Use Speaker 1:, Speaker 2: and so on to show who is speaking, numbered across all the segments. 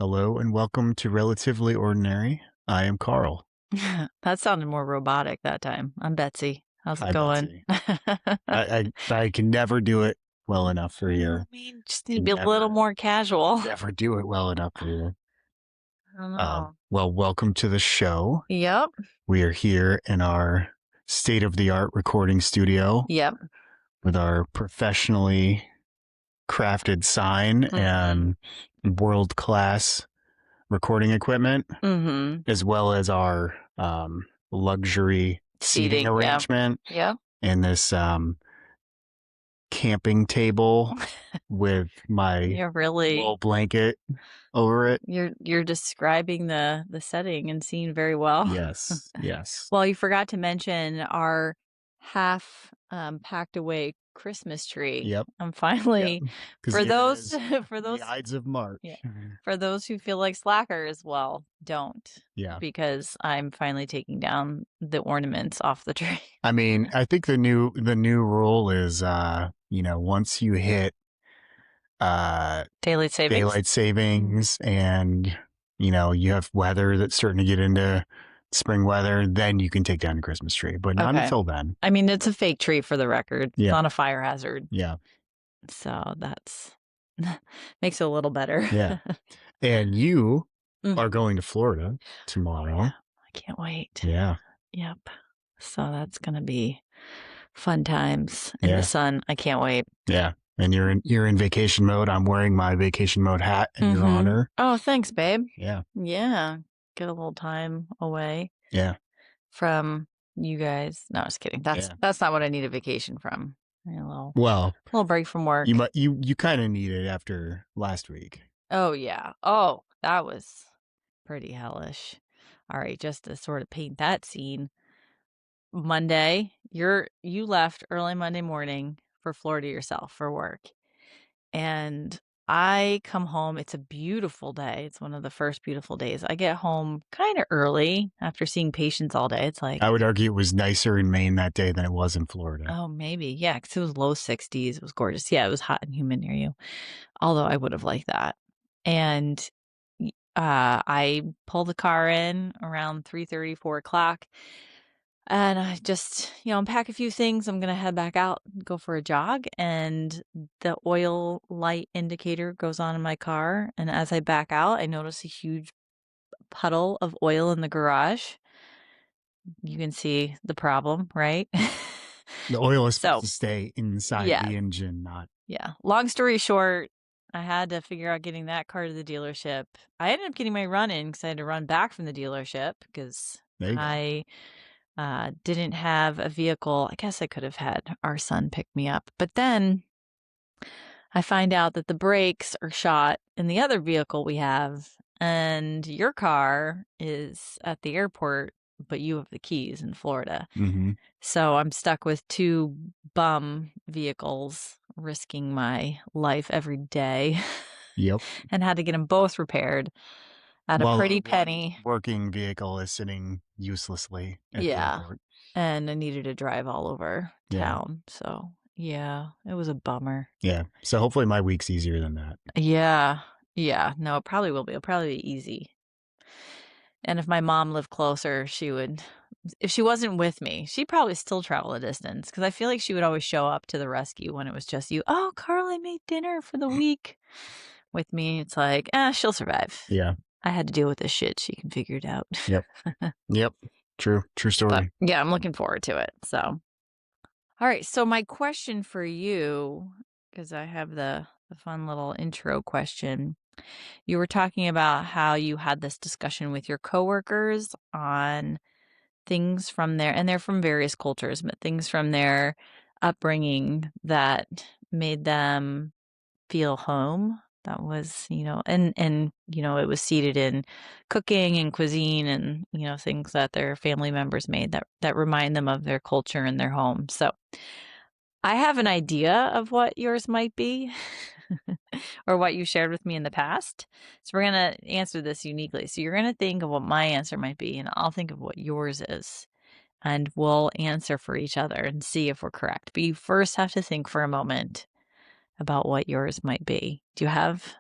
Speaker 1: Hello and welcome to Relatively Ordinary. I am Carl.
Speaker 2: That sounded more robotic that time. I'm Betsy. How's it
Speaker 1: Hi,
Speaker 2: going?
Speaker 1: Betsy. I can never do it well enough for you.
Speaker 2: I mean, just need to
Speaker 1: Can
Speaker 2: be a little more casual.
Speaker 1: never do it well enough for you.
Speaker 2: I don't know.
Speaker 1: Well, welcome to the show.
Speaker 2: Yep.
Speaker 1: We are here in our state-of-the-art recording studio
Speaker 2: Yep.
Speaker 1: with our professionally crafted sign
Speaker 2: Mm-hmm.
Speaker 1: and world-class recording equipment, as well as our luxury seating arrangement
Speaker 2: Yep.
Speaker 1: and this camping table with my
Speaker 2: You're really
Speaker 1: wool blanket over it.
Speaker 2: you're describing the setting and scene very well.
Speaker 1: Yes, yes.
Speaker 2: Well, you forgot to mention our half packed away Christmas tree.
Speaker 1: Yep.
Speaker 2: I'm finally for those for those
Speaker 1: the Ides of March.
Speaker 2: Yeah. For those who feel like slackers, well, don't.
Speaker 1: Yeah.
Speaker 2: Because I'm finally taking down the ornaments off the tree.
Speaker 1: I mean, I think the new rule is once you hit
Speaker 2: Daylight savings.
Speaker 1: and you have weather that's starting to get into spring weather, then you can take down the Christmas tree, but not until then.
Speaker 2: I mean, it's a fake tree for the record.
Speaker 1: Yeah.
Speaker 2: It's not a fire hazard.
Speaker 1: Yeah.
Speaker 2: So that's makes it a little better.
Speaker 1: Yeah. And you are going to Florida tomorrow.
Speaker 2: Yeah. I can't wait.
Speaker 1: Yeah.
Speaker 2: Yep. So that's going to be fun times in the sun. I can't wait.
Speaker 1: Yeah. And you're in vacation mode. I'm wearing my vacation mode hat in your honor.
Speaker 2: Oh, thanks, babe.
Speaker 1: Yeah.
Speaker 2: Yeah. Get a little time away.
Speaker 1: Yeah.
Speaker 2: From you guys. No, just kidding. That's not what I need a vacation from. A little break from work.
Speaker 1: You kind of need it after last week.
Speaker 2: Oh yeah. Oh, that was pretty hellish. All right, just to sort of paint that scene. Monday, you left early Monday morning for Florida yourself for work. And I come home. It's a beautiful day. It's one of the first beautiful days. I get home kind of early after seeing patients all day. It's like,
Speaker 1: I would argue it was nicer in Maine that day than it was in Florida.
Speaker 2: Oh, maybe. Yeah, because it was low 60s. It was gorgeous. Yeah, it was hot and humid near you. Although I would have liked that. And I pull the car in around 3:30, 4 o'clock. And I just, unpack a few things. I'm going to head back out, go for a jog. And the oil light indicator goes on in my car. And as I back out, I notice a huge puddle of oil in the garage. You can see the problem, right?
Speaker 1: The oil is supposed to stay inside the engine, not.
Speaker 2: Yeah. Long story short, I had to figure out getting that car to the dealership. I ended up getting my run in because I had to run back from the dealership because I didn't have a vehicle. I guess I could have had our son pick me up. But then I find out that the brakes are shot in the other vehicle we have, and your car is at the airport, but you have the keys in Florida.
Speaker 1: Mm-hmm.
Speaker 2: So I'm stuck with two bum vehicles, risking my life every day.
Speaker 1: Yep.
Speaker 2: And had to get them both repaired at a pretty penny.
Speaker 1: Working vehicle is sitting uselessly at the airport.
Speaker 2: And I needed to drive all over town. So yeah, it was a bummer.
Speaker 1: Yeah. So hopefully my week's easier than that.
Speaker 2: Yeah. Yeah. No, it probably will be. It'll probably be easy. And if my mom lived closer, she would, if she wasn't with me, she'd probably still travel a distance because I feel like she would always show up to the rescue when it was just you. Oh, Carl, I made dinner for the week. With me, it's like, she'll survive.
Speaker 1: Yeah.
Speaker 2: I had to deal with this shit. She can figure it out.
Speaker 1: Yep. Yep. True story.
Speaker 2: But, yeah, I'm looking forward to it. So, all right. So my question for you, because I have the fun little intro question. You were talking about how you had this discussion with your coworkers on things from their, and they're from various cultures, but things from their upbringing that made them feel home. That was, and it was seated in cooking and cuisine and, things that their family members made that remind them of their culture and their home. So I have an idea of what yours might be or what you shared with me in the past. So we're going to answer this uniquely. So you're going to think of what my answer might be, and I'll think of what yours is. And we'll answer for each other and see if we're correct. But you first have to think for a moment about what yours might be. Do you have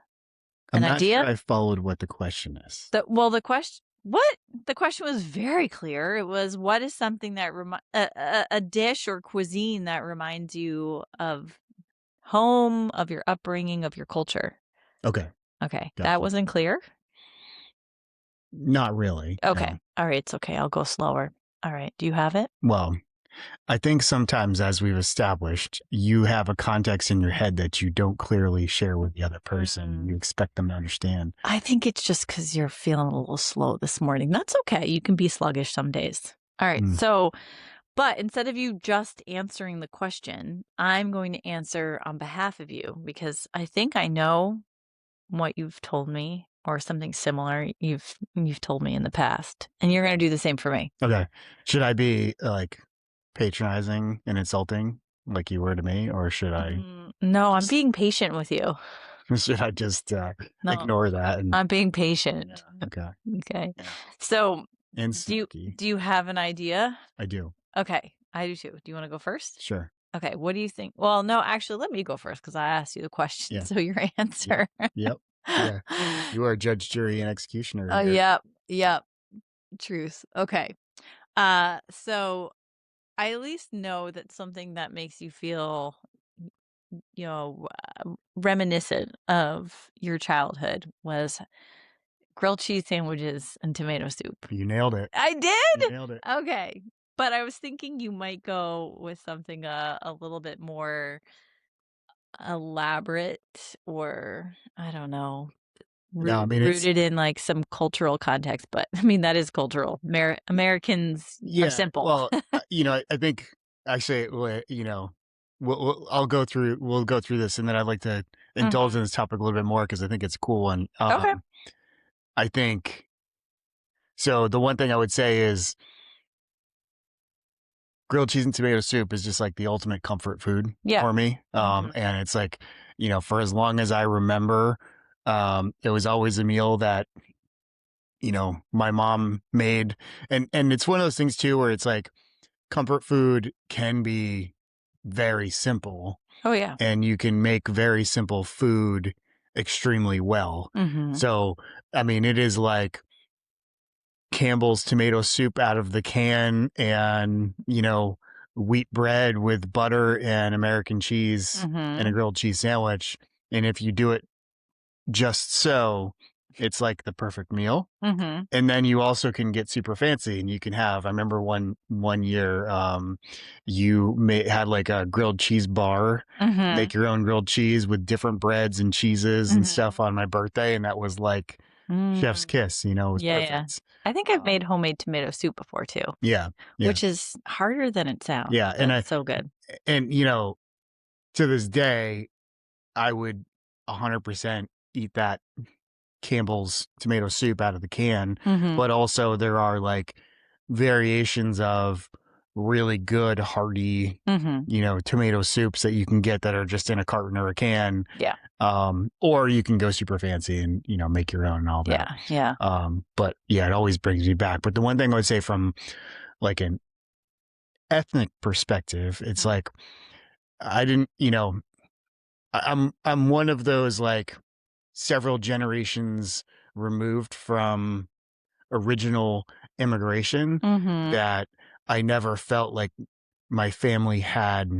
Speaker 1: I'm
Speaker 2: An
Speaker 1: not
Speaker 2: idea?
Speaker 1: sure I followed what the question is.
Speaker 2: The question. What? The question was very clear. It was, what is something that a dish or cuisine that reminds you of home, of your upbringing, of your culture?
Speaker 1: Okay.
Speaker 2: Okay, that
Speaker 1: Gotcha.
Speaker 2: wasn't clear?
Speaker 1: Not really.
Speaker 2: Okay.
Speaker 1: No.
Speaker 2: All right, it's okay. I'll go slower. All right. Do you have it?
Speaker 1: Well, I think sometimes, as we've established, you have a context in your head that you don't clearly share with the other person. You expect them to understand.
Speaker 2: I think it's just because you're feeling a little slow this morning. That's okay. You can be sluggish some days. All right. So, but instead of you just answering the question, I'm going to answer on behalf of you because I think I know what you've told me or something similar you've told me in the past, and you're going to do the same for me.
Speaker 1: Okay. Should I be like patronizing and insulting like you were to me, or should I
Speaker 2: No, I'm being patient with you.
Speaker 1: should I just
Speaker 2: No,
Speaker 1: ignore that? And
Speaker 2: I'm being patient.
Speaker 1: yeah, okay.
Speaker 2: Okay.
Speaker 1: Yeah.
Speaker 2: So,
Speaker 1: And
Speaker 2: do
Speaker 1: snarky.
Speaker 2: you have an idea?
Speaker 1: I do.
Speaker 2: Okay, I do too. Do you want to go first?
Speaker 1: Sure.
Speaker 2: Okay, what do you think? Well, no, actually, let me go first because I asked you the question.
Speaker 1: Yeah.
Speaker 2: So your answer.
Speaker 1: Yep. Yeah. You are judge, jury, and executioner
Speaker 2: Oh,
Speaker 1: here.
Speaker 2: yep. Truth. Okay. So I at least know that something that makes you feel, reminiscent of your childhood was grilled cheese sandwiches and tomato soup.
Speaker 1: You nailed it.
Speaker 2: I
Speaker 1: You
Speaker 2: did?
Speaker 1: nailed it.
Speaker 2: Okay. But I was thinking you might go with something a little bit more elaborate, or I don't know,
Speaker 1: No, I mean it's
Speaker 2: rooted in like some cultural context, but I mean that is cultural. Americans are simple.
Speaker 1: Well, I think actually, I'll go through. We'll go through this, and then I'd like to indulge in this topic a little bit more because I think it's a cool one.
Speaker 2: Okay.
Speaker 1: I think so. The one thing I would say is grilled cheese and tomato soup is just like the ultimate comfort food for me. And it's like, for as long as I remember, it was always a meal that, my mom made. And it's one of those things too, where it's like comfort food can be very simple.
Speaker 2: Oh yeah.
Speaker 1: And you can make very simple food extremely well. So, I mean, it is like Campbell's tomato soup out of the can and, wheat bread with butter and American cheese and a grilled cheese sandwich. And if you do it just so, it's like the perfect meal. And then you also can get super fancy and you can have, I remember one year, had like a grilled cheese bar, make your own grilled cheese with different breads and cheeses and stuff on my birthday. And that was like chef's kiss, it was perfect.
Speaker 2: Yeah. I think I've made homemade tomato soup before too.
Speaker 1: Yeah.
Speaker 2: Which is harder than it sounds.
Speaker 1: Yeah. And
Speaker 2: it's so good.
Speaker 1: And, to this day, I would 100% eat that Campbell's tomato soup out of the can, but also there are like variations of really good hearty, tomato soups that you can get that are just in a carton or a can.
Speaker 2: Yeah.
Speaker 1: Or you can go super fancy and, make your own and all that.
Speaker 2: Yeah.
Speaker 1: But yeah, it always brings me back. But the one thing I would say from like an ethnic perspective, it's like, I didn't, I'm one of those like several generations removed from original immigration that I never felt like my family had,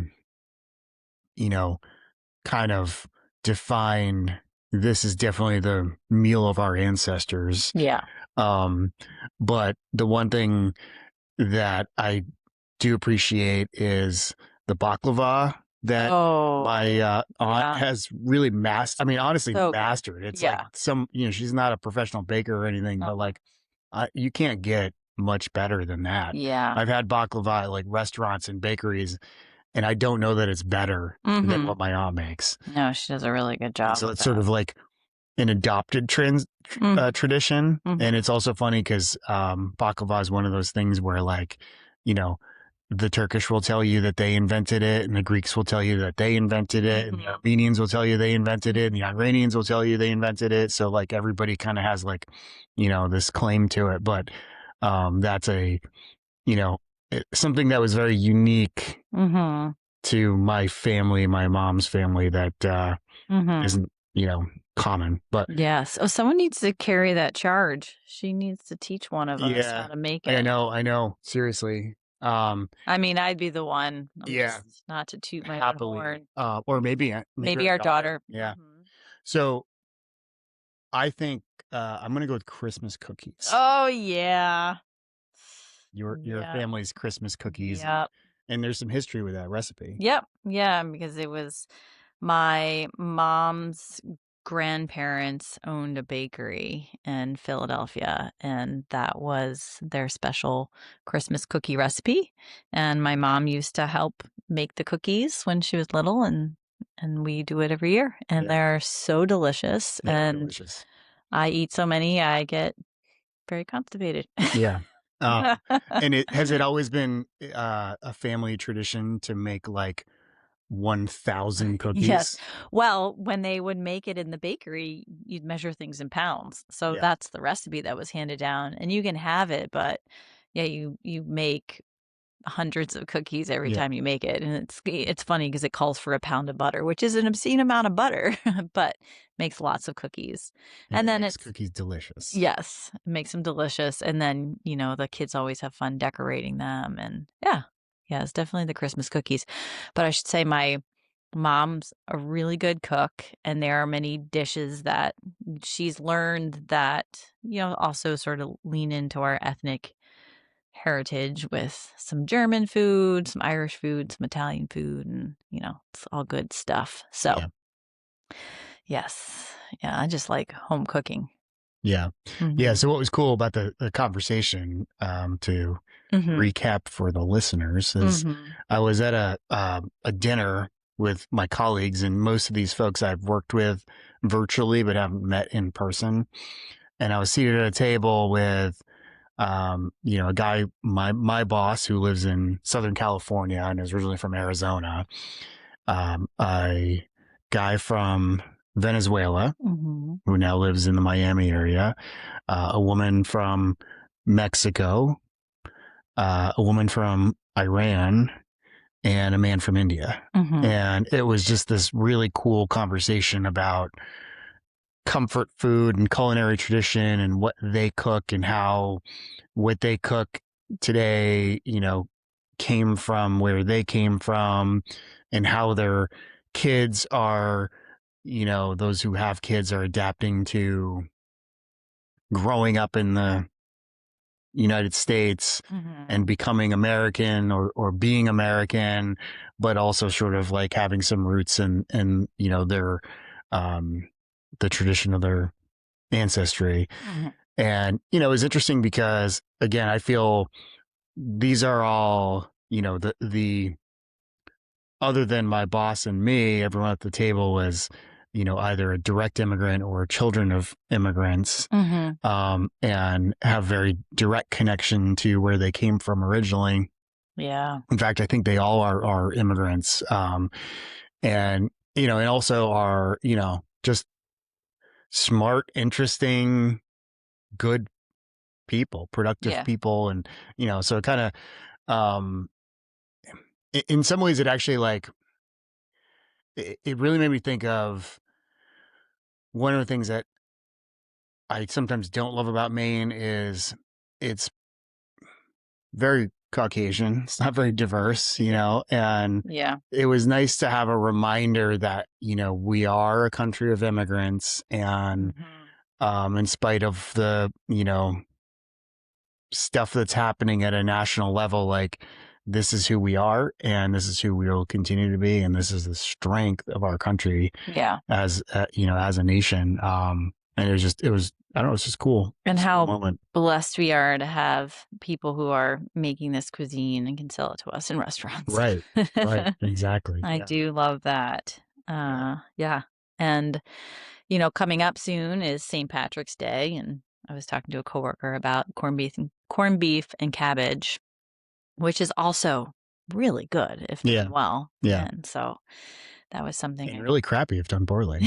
Speaker 1: kind of defined this is definitely the meal of our ancestors.
Speaker 2: Yeah.
Speaker 1: But the one thing that I do appreciate is the baklava that my aunt has really mastered. It's like she's not a professional baker or anything, but like you can't get much better than that.
Speaker 2: Yeah.
Speaker 1: I've had baklava at like restaurants and bakeries, and I don't know that it's better than what my aunt makes.
Speaker 2: No, she does a really good job.
Speaker 1: So it's sort of like an adopted tradition. And it's also funny because baklava is one of those things where like, the Turkish will tell you that they invented it, and the Greeks will tell you that they invented it, and the Armenians will tell you they invented it, and the Iranians will tell you they invented it. So like everybody kind of has like, this claim to it. But that's something that was very unique to my family, my mom's family, that isn't common. But
Speaker 2: Yes. Oh, someone needs to carry that charge. She needs to teach one of us how
Speaker 1: yeah,
Speaker 2: to make
Speaker 1: I
Speaker 2: it.
Speaker 1: know, I know. Seriously.
Speaker 2: I mean, I'd be the one. I'm
Speaker 1: Yeah,
Speaker 2: just not to toot my own
Speaker 1: happily.
Speaker 2: horn.
Speaker 1: Or maybe
Speaker 2: Maybe
Speaker 1: our
Speaker 2: our
Speaker 1: daughter.
Speaker 2: daughter.
Speaker 1: Yeah. So I think I'm gonna go with Christmas cookies.
Speaker 2: Oh, yeah.
Speaker 1: Your
Speaker 2: Yeah.
Speaker 1: family's Christmas cookies,
Speaker 2: Yep.
Speaker 1: and there's some history with that recipe.
Speaker 2: Yep. Yeah, because it was my mom's grandparents owned a bakery in Philadelphia, and that was their special Christmas cookie recipe. And my mom used to help make the cookies when she was little, and we do it every year. And
Speaker 1: Yeah,
Speaker 2: they're so delicious.
Speaker 1: they are
Speaker 2: And
Speaker 1: delicious.
Speaker 2: I eat so many, I get very constipated.
Speaker 1: Yeah. Um, and it always been a family tradition to make like 1,000
Speaker 2: Yes.
Speaker 1: cookies?
Speaker 2: Well, when they would make it in the bakery, you'd measure things in pounds. So
Speaker 1: Yeah.
Speaker 2: that's the recipe that was handed down, and you can have it, but yeah, you make hundreds of cookies every
Speaker 1: Yeah.
Speaker 2: time you make it, and it's funny because it calls for a pound of butter, which is an obscene amount of butter, but makes lots of cookies.
Speaker 1: And
Speaker 2: And
Speaker 1: it
Speaker 2: then
Speaker 1: makes
Speaker 2: it's
Speaker 1: cookies delicious.
Speaker 2: yes, it makes them delicious, and then, the kids always have fun decorating them, and yeah. Yeah, it's definitely the Christmas cookies. But I should say my mom's a really good cook, and there are many dishes that she's learned that, also sort of lean into our ethnic heritage with some German food, some Irish food, some Italian food, and, it's all good stuff. So,
Speaker 1: Yeah.
Speaker 2: yes. Yeah, I just like home cooking.
Speaker 1: Yeah. Yeah.
Speaker 2: Mhm.
Speaker 1: So what was cool about the conversation, to
Speaker 2: Mhm.
Speaker 1: recap for the listeners, is
Speaker 2: Mhm.
Speaker 1: I was at a dinner with my colleagues, and most of these folks I've worked with virtually but haven't met in person. And I was seated at a table with a guy, my boss, who lives in Southern California and is originally from Arizona, a guy from Venezuela
Speaker 2: Mhm.
Speaker 1: who now lives in the Miami area, a woman from Mexico, a woman from Iran, and a man from India.
Speaker 2: Mhm.
Speaker 1: And it was just this really cool conversation about comfort food and culinary tradition and what they cook and how what they cook today, came from where they came from, and how their kids are, those who have kids are adapting to growing up in the United States
Speaker 2: Mhm.
Speaker 1: and becoming American, or being American, but also sort of like having some roots in their um the tradition of their ancestry.
Speaker 2: Mhm.
Speaker 1: And it was interesting because, again, I feel these are all, the other than my boss and me, everyone at the table was, either a direct immigrant or children of immigrants,
Speaker 2: Mhm.
Speaker 1: and have very direct connection to where they came from originally.
Speaker 2: Yeah.
Speaker 1: In fact, I think they all are immigrants, and and also are, just smart, interesting, good people, productive
Speaker 2: Yeah.
Speaker 1: people, and so it kind of, in some ways, it actually, like, it really made me think of one of the things that I sometimes don't love about Maine is it's very Caucasian. It's not very diverse,
Speaker 2: Yeah.
Speaker 1: and
Speaker 2: Yeah.
Speaker 1: it was nice to have a reminder that, we are a country of immigrants, and
Speaker 2: Mhm.
Speaker 1: in spite of the, stuff that's happening at a national level, like, this is who we are, and this is who we will continue to be, and this is the strength of our country
Speaker 2: Yeah.
Speaker 1: as as a nation. And it was I don't know, it's just cool.
Speaker 2: And
Speaker 1: It's a cool
Speaker 2: how
Speaker 1: moment.
Speaker 2: blessed we are to have people who are making this cuisine and can sell it to us in restaurants.
Speaker 1: Right. Right. Exactly.
Speaker 2: I
Speaker 1: Yeah.
Speaker 2: do love that.
Speaker 1: Yeah.
Speaker 2: Yeah. And, coming up soon is St. Patrick's Day. And I was talking to a coworker about corned beef and cabbage, which is also really good if done
Speaker 1: Yeah.
Speaker 2: well.
Speaker 1: Yeah.
Speaker 2: And so that was something
Speaker 1: And
Speaker 2: I
Speaker 1: really crappy if done poorly.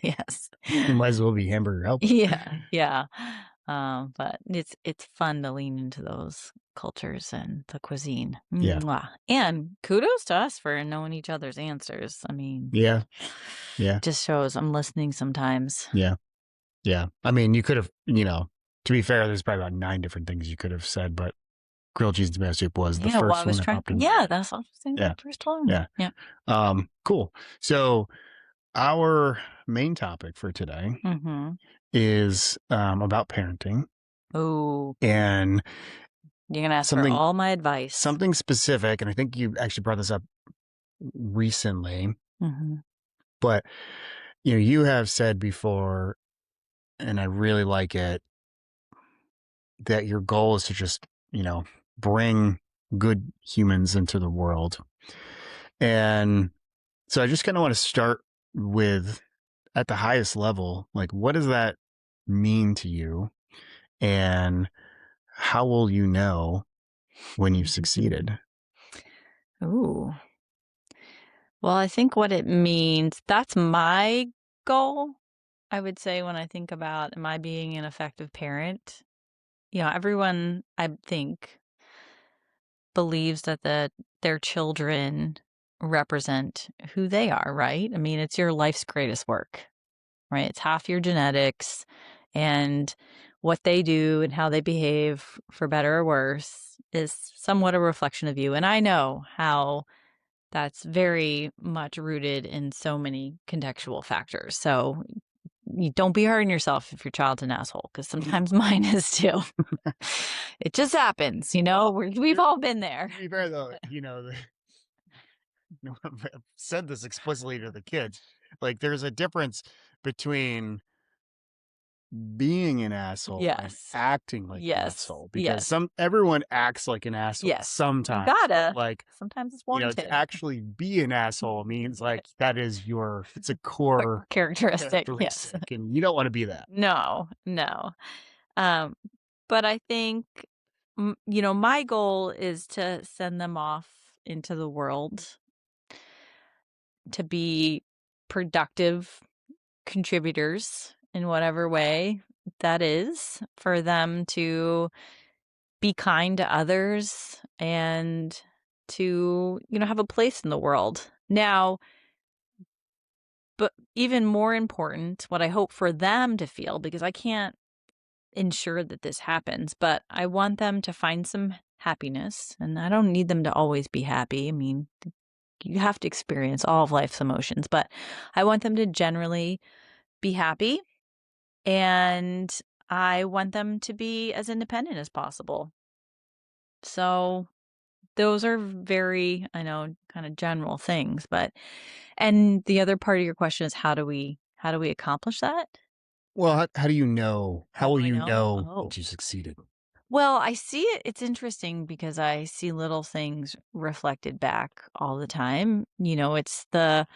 Speaker 2: yes.
Speaker 1: It might as well be hamburger helper.
Speaker 2: Yeah, yeah. But it's fun to lean into those cultures and the cuisine.
Speaker 1: Yeah.
Speaker 2: Mwah. And kudos to us for knowing each other's answers. I mean,
Speaker 1: Yeah. Yeah.
Speaker 2: just shows I'm listening sometimes.
Speaker 1: Yeah. Yeah. I mean, you could have, to be fair, there's probably about 9 different things you could have said, but grilled cheese and tomato soup was the
Speaker 2: Yeah, well, I
Speaker 1: first one
Speaker 2: was
Speaker 1: that
Speaker 2: trying.
Speaker 1: popped in.
Speaker 2: Yeah, that's what I was saying.
Speaker 1: Yeah.
Speaker 2: The first one.
Speaker 1: Yeah.
Speaker 2: Yeah.
Speaker 1: Cool. So our main topic for today
Speaker 2: Mm-hmm.
Speaker 1: is about parenting
Speaker 2: Oh,
Speaker 1: and
Speaker 2: you're gonna ask for
Speaker 1: something
Speaker 2: all my advice.
Speaker 1: something specific. And I think you actually brought this up recently,
Speaker 2: Mm-hmm.
Speaker 1: but you have said before, and I really like it, that your goal is to just, bring good humans into the world. And so I just kind of want to start with, at the highest level, like, what does that mean to you? And how will you know when you've succeeded?
Speaker 2: Ooh. Well, I think what it means, that's my goal. I would say when I think about am I being an effective parent? Everyone I think believes that their children represent who they are, right? I mean, it's your life's greatest work, right? It's half your genetics and what they do and how they behave for better or worse is somewhat a reflection of you. And I know how that's very much rooted in so many contextual factors. So you don't be hard on yourself if your child's an asshole, because sometimes mine is too. It just happens, we've all been there.
Speaker 1: To be fair, though, I've said this explicitly to the kids. Like, there's a difference between being an asshole and
Speaker 2: Yes.
Speaker 1: acting like an
Speaker 2: Yes.
Speaker 1: asshole, because
Speaker 2: Yes.
Speaker 1: everyone acts like an asshole
Speaker 2: Yes. You
Speaker 1: sometimes.
Speaker 2: gotta.
Speaker 1: Like,
Speaker 2: Sometimes it's
Speaker 1: to
Speaker 2: warranted.
Speaker 1: actually be an asshole means like that is it's a core
Speaker 2: Characteristic. Yes.
Speaker 1: characteristic, and you don't want to be that.
Speaker 2: No, no. Um, but I think, my goal is to send them off into the world to be productive contributors in whatever way that is, for them to be kind to others and to, have a place in the world. Now, but even more important, what I hope for them to feel, because I can't ensure that this happens, but I want them to find some happiness, and I don't need them to always be happy. I mean, you have to experience all of life's emotions, but I want them to generally be happy, and I want them to be as independent as possible. So those are very, I know, kind of general things, and the other part of your question is how do we accomplish that?
Speaker 1: Well, how do you know? How
Speaker 2: How
Speaker 1: will
Speaker 2: do I
Speaker 1: you
Speaker 2: know?
Speaker 1: know
Speaker 2: Oh.
Speaker 1: that you succeeded?
Speaker 2: Well, I see it. It's interesting because I see little things reflected back all the time. It's the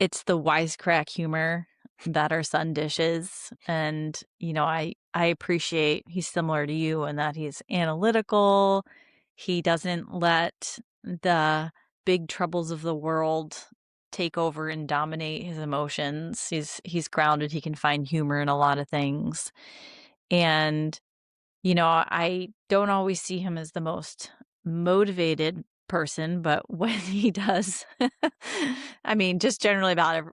Speaker 2: wisecrack humor that our son dishes. And, I appreciate he's similar to you in that he's analytical. He doesn't let the big troubles of the world take over and dominate his emotions. He's grounded. He can find humor in a lot of things. And I don't always see him as the most motivated person, but when he does, I mean, just generally about,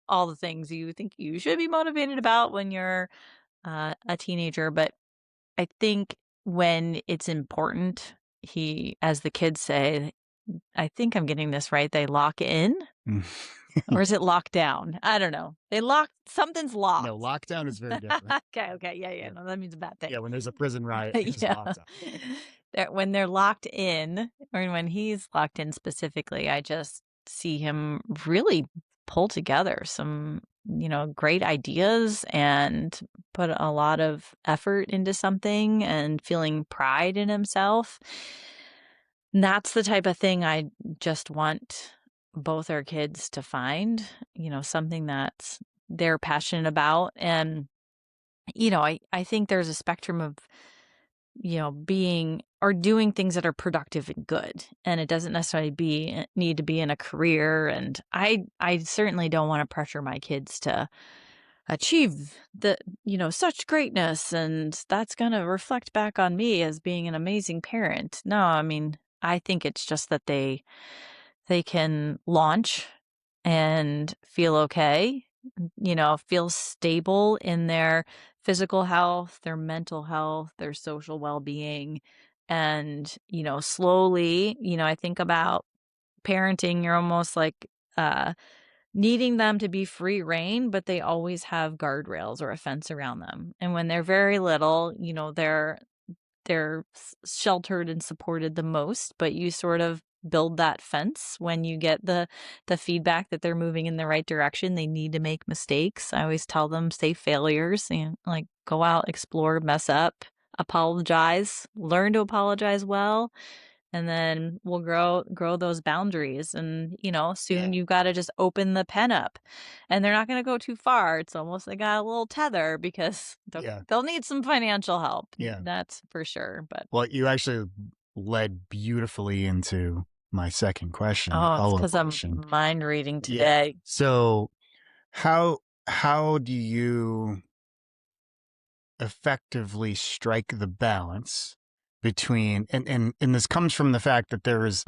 Speaker 2: all the things you think you should be motivated about when you're a teenager. But I think when it's important, as the kids say, I think I'm getting this right, they lock in. Or is it locked down? I don't know. Something's locked.
Speaker 1: No, lockdown is very different.
Speaker 2: Okay. Yeah. No, that means a bad thing.
Speaker 1: Yeah, when there's a prison riot, it's
Speaker 2: Yeah.
Speaker 1: lockdown.
Speaker 2: When they're locked in, or when he's locked in specifically, I just see him really pull together some, great ideas and put a lot of effort into something and feeling pride in himself. And that's the type of thing I just want both our kids to find, something that they're passionate about. And, I think there's a spectrum of, being or doing things that are productive and good. And it doesn't necessarily need to be in a career. And I certainly don't want to pressure my kids to achieve such greatness, and that's going to reflect back on me as being an amazing parent. No, I mean, I think it's just that they can launch and feel okay, feel stable in their physical health, their mental health, their social well-being. And, slowly, I think about parenting, you're almost like uh needing them to be free rein, but they always have guardrails or a fence around them. And when they're very little, they're sheltered and supported the most, but you sort of build that fence when you get the feedback that they're moving in the right direction. They need to make mistakes. I always tell them safe failures and like go out, explore, mess up, apologize, learn to apologize well, and then we'll grow those boundaries. And
Speaker 1: Yeah.
Speaker 2: soon you've got to just open the pen up, and they're not going to go too far. It's almost they got a little tether because they'll,
Speaker 1: Yeah.
Speaker 2: they'll need some financial help,
Speaker 1: Yeah.
Speaker 2: that's for sure. But
Speaker 1: Well, you actually led beautifully into my second question,
Speaker 2: oh, it's
Speaker 1: follow-up
Speaker 2: because I'm
Speaker 1: question.
Speaker 2: mind reading
Speaker 1: Yeah.
Speaker 2: today.
Speaker 1: So how do you effectively strike the balance between and this comes from the fact that there is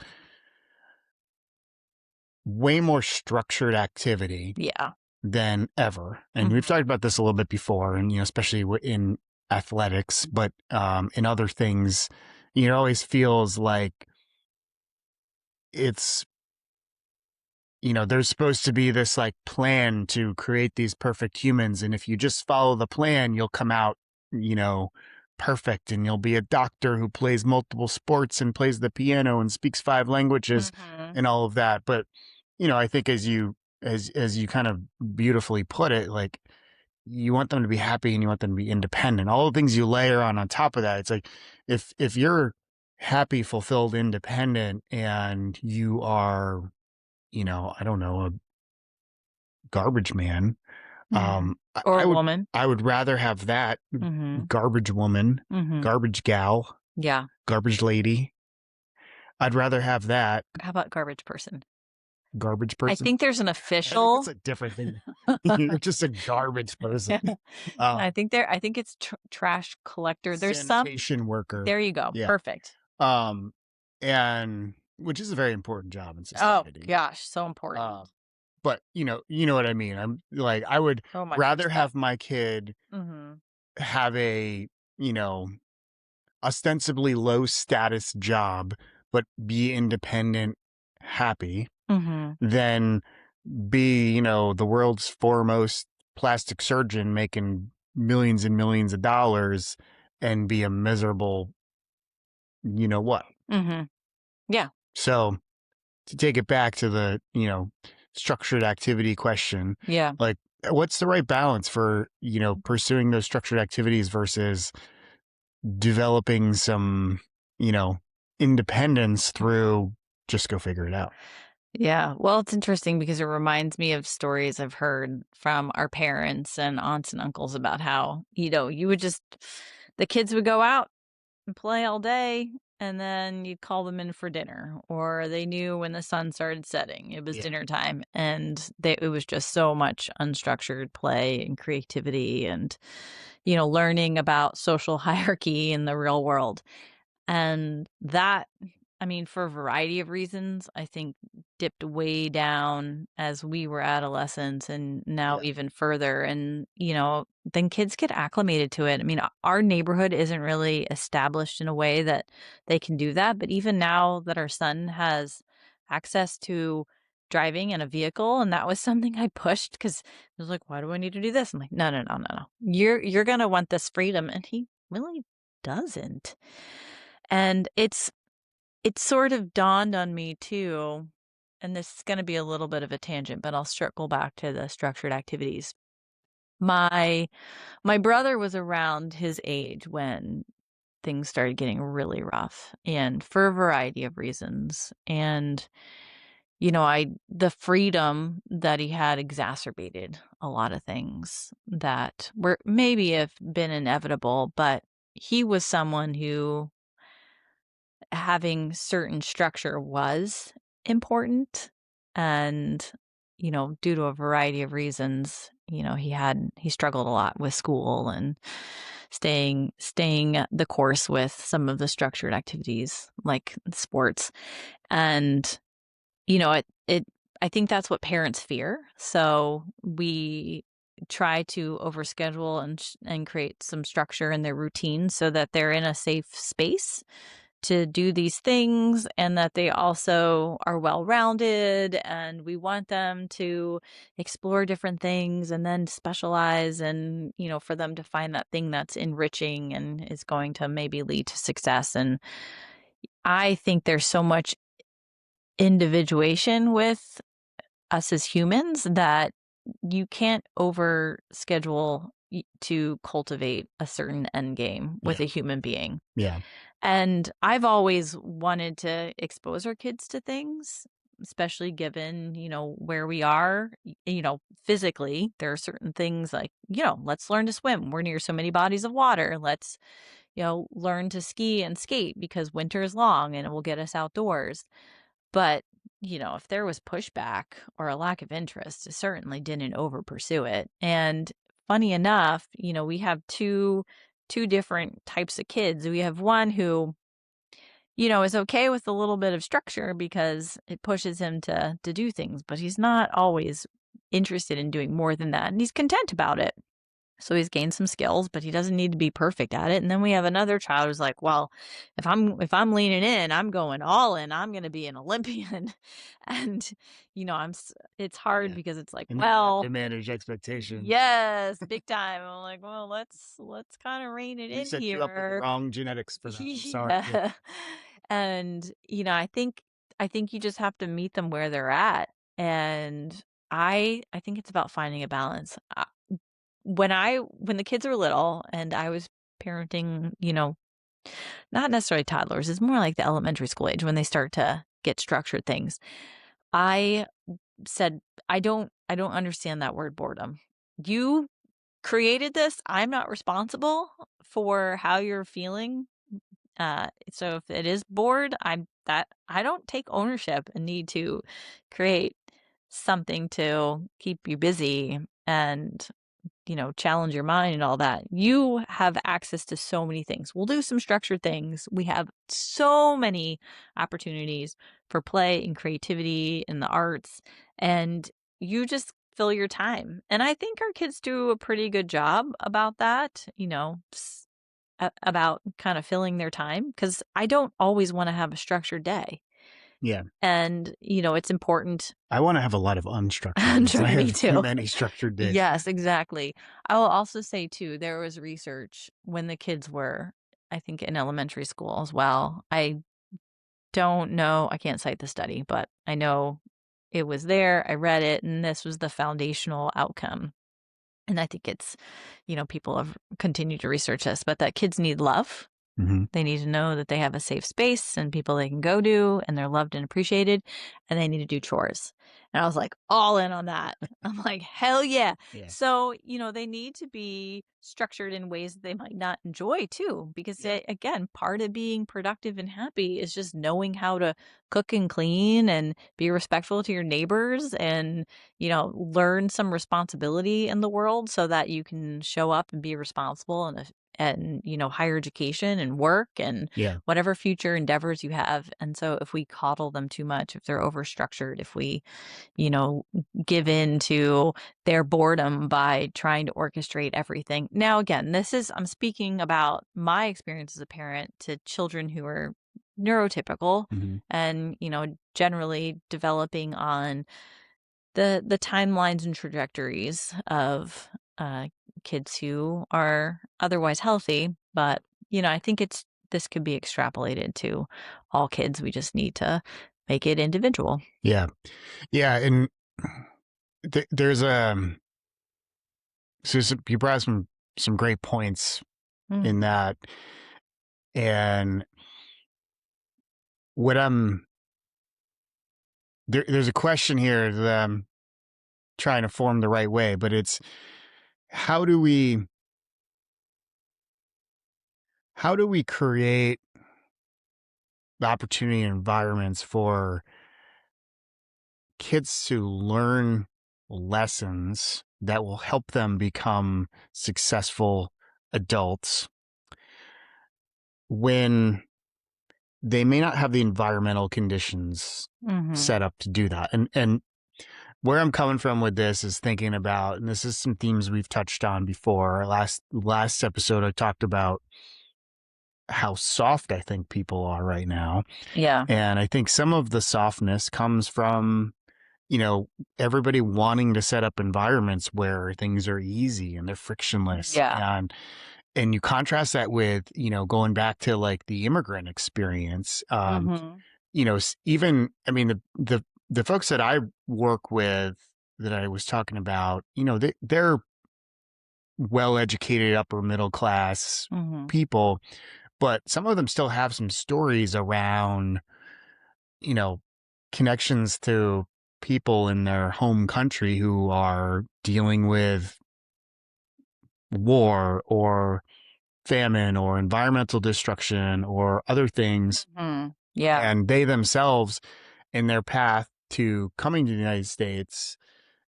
Speaker 1: way more structured activity
Speaker 2: Yeah.
Speaker 1: than ever. And we've
Speaker 2: Mhm.
Speaker 1: talked about this a little bit before, and especially in athletics, but in other things, it always feels like it's there's supposed to be this like plan to create these perfect humans. And if you just follow the plan, you'll come out, you know, perfect. And you'll be a doctor who plays multiple sports and plays the piano and speaks 5 languages
Speaker 2: Mhm.
Speaker 1: and all of that. But, I think as you kind of beautifully put it, like you want them to be happy and you want them to be independent. All the things you layer on top of that, it's like if you're happy, fulfilled, independent, and you are I don't know, a garbage man.
Speaker 2: Mhm.
Speaker 1: I,
Speaker 2: Or
Speaker 1: I would
Speaker 2: woman.
Speaker 1: I would rather have that
Speaker 2: Mhm.
Speaker 1: garbage woman,
Speaker 2: Mhm.
Speaker 1: garbage gal,
Speaker 2: Yeah.
Speaker 1: garbage lady. I'd rather have that
Speaker 2: How about garbage person?
Speaker 1: garbage
Speaker 2: I
Speaker 1: person.
Speaker 2: think there's an
Speaker 1: I think it's
Speaker 2: official.
Speaker 1: a different thing. You're just a garbage person.
Speaker 2: Yeah.
Speaker 1: Um,
Speaker 2: I think it's trash collector. There's some.
Speaker 1: Sanitation worker.
Speaker 2: There you go.
Speaker 1: Yeah.
Speaker 2: Perfect.
Speaker 1: Um, and which is a very important job in
Speaker 2: Oh
Speaker 1: society.
Speaker 2: gosh, so important.
Speaker 1: Um, but you know what I mean. I'm like, I would
Speaker 2: So much
Speaker 1: rather
Speaker 2: respect.
Speaker 1: have my kid
Speaker 2: Mhm.
Speaker 1: have a, you know, ostensibly low status job, but be independent, happy,
Speaker 2: Mhm.
Speaker 1: than be, the world's foremost plastic surgeon making millions and millions of dollars and be a miserable, what.
Speaker 2: Mhm. Yeah.
Speaker 1: So to take it back to the, structured activity question,
Speaker 2: Yeah.
Speaker 1: like what's the right balance for, pursuing those structured activities versus developing some, you know, independence through just go figure it out.
Speaker 2: Yeah. Well, it's interesting because it reminds me of stories I've heard from our parents and aunts and uncles about how, you would just the kids would go out and play all day, and then you'd call them in for dinner, or they knew when the sun started setting it was
Speaker 1: Yeah.
Speaker 2: dinner time, and it was just so much unstructured play and creativity, and learning about social hierarchy in the real world. And that, I mean, for a variety of reasons, I think dipped way down as we were adolescents, and now
Speaker 1: Yeah.
Speaker 2: even further. And, then kids get acclimated to it. I mean, our neighborhood isn't really established in a way that they can do that. But even now that our son has access to driving in a vehicle, and that was something I pushed because he was like, why do I need to do this? I'm like, no, no, no, no, no. You're gonna want this freedom. And he really doesn't. And it sort of dawned on me too, and this is gonna be a little bit of a tangent, but I'll circle back to the structured activities. My my brother was around his age when things started getting really rough, and for a variety of reasons. And, I the freedom that he had exacerbated a lot of things that were maybe have been inevitable, but he was someone who having certain structure was important. And, due to a variety of reasons, he struggled a lot with school and staying the course with some of the structured activities like sports. And, it I think that's what parents fear. So we try to overschedule and create some structure in their routine so that they're in a safe space to do these things and that they also are well-rounded, and we want them to explore different things and then specialize, and for them to find that thing that's enriching and is going to maybe lead to success. And I think there's so much individuation with us as humans that you can't over schedule to cultivate a certain end game with
Speaker 1: Yeah.
Speaker 2: a human being.
Speaker 1: Yeah.
Speaker 2: And I've always wanted to expose our kids to things, especially given, where we are, physically. There are certain things like, let's learn to swim. We're near so many bodies of water. Let's, learn to ski and skate because winter is long and it will get us outdoors. But, if there was pushback or a lack of interest, I certainly didn't over pursue it. And funny enough, we have two different types of kids. We have one who, is okay with a little bit of structure because it pushes him to do things, but he's not always interested in doing more than that. And he's content about it. So he's gained some skills, but he doesn't need to be perfect at it. And then we have another child who's like, well, if I'm leaning in, I'm going all in. I'm going to be an Olympian. And it's hard
Speaker 1: Yeah.
Speaker 2: because it's like,
Speaker 1: And then you have to
Speaker 2: well,
Speaker 1: manage expectations.
Speaker 2: yes, big time. I'm like, well, let's kind of rein it
Speaker 1: We
Speaker 2: in
Speaker 1: set you up with the
Speaker 2: here.
Speaker 1: wrong genetics for that. I'm sorry. Yeah.
Speaker 2: Yeah. And, I think you just have to meet them where they're at. And I think it's about finding a balance. When the kids were little and I was parenting, not necessarily toddlers, it's more like the elementary school age when they start to get structured things. I said, I don't understand that word boredom. You created this. I'm not responsible for how you're feeling. So if it is bored, I don't take ownership and need to create something to keep you busy and challenge your mind and all that. You have access to so many things. We'll do some structured things. We have so many opportunities for play and creativity in the arts, and you just fill your time. And I think our kids do a pretty good job about that, about kind of filling their time because I don't always want to have a structured day.
Speaker 1: Yeah.
Speaker 2: And, it's important.
Speaker 1: I want to have a lot of unstructured days. I
Speaker 2: Me
Speaker 1: have too
Speaker 2: too.
Speaker 1: many structured days.
Speaker 2: Yes, exactly. I will also say too, there was research when the kids were, I think, in elementary school as well. I don't know, I can't cite the study, but I know it was there. I read it, and this was the foundational outcome. And I think it's, people have continued to research this, but that kids need love.
Speaker 1: Mm-hmm.
Speaker 2: They need to know that they have a safe space and people they can go to and they're loved and appreciated, and they need to do chores. And I was like, all in on that. I'm like, hell yeah.
Speaker 1: Yeah.
Speaker 2: So, they need to be structured in ways that they might not enjoy too, because
Speaker 1: Yeah.
Speaker 2: again, part of being productive and happy is just knowing how to cook and clean and be respectful to your neighbors and, learn some responsibility in the world so that you can show up and be responsible and higher education and work and
Speaker 1: Yeah.
Speaker 2: whatever future endeavors you have. And so if we coddle them too much, if they're overstructured, if we give in to their boredom by trying to orchestrate everything. Now again, I'm speaking about my experience as a parent to children who are neurotypical
Speaker 1: Mm-hmm.
Speaker 2: and generally developing on the timelines and trajectories of kids who are otherwise healthy. But I think this could be extrapolated to all kids. We just need to make it individual.
Speaker 1: Yeah. Yeah. And there's you brought up some great points in that. And what there's a question here that I'm trying to form the right way, but it's how do we create the opportunity and environments for kids to learn lessons that will help them become successful adults when they may not have the environmental conditions
Speaker 2: Mhm.
Speaker 1: set up to do that. And where I'm coming from with this is thinking about, and this is some themes we've touched on before. Last episode, I talked about how soft I think people are right now.
Speaker 2: Yeah.
Speaker 1: And I think some of the softness comes from, you know, everybody wanting to set up environments where things are easy and they're frictionless.
Speaker 2: Yeah.
Speaker 1: And you contrast that with, you know, going back to like the immigrant experience.
Speaker 2: Mhm.
Speaker 1: You know, even, I mean, the folks that I work with that I was talking about, you know, they're well educated, upper middle class
Speaker 2: Mhm.
Speaker 1: people, but some of them still have some stories around, you know, connections to people in their home country who are dealing with war or famine or environmental destruction or other things.
Speaker 2: Mhm. Yeah.
Speaker 1: And they themselves, in their path to coming to the United States,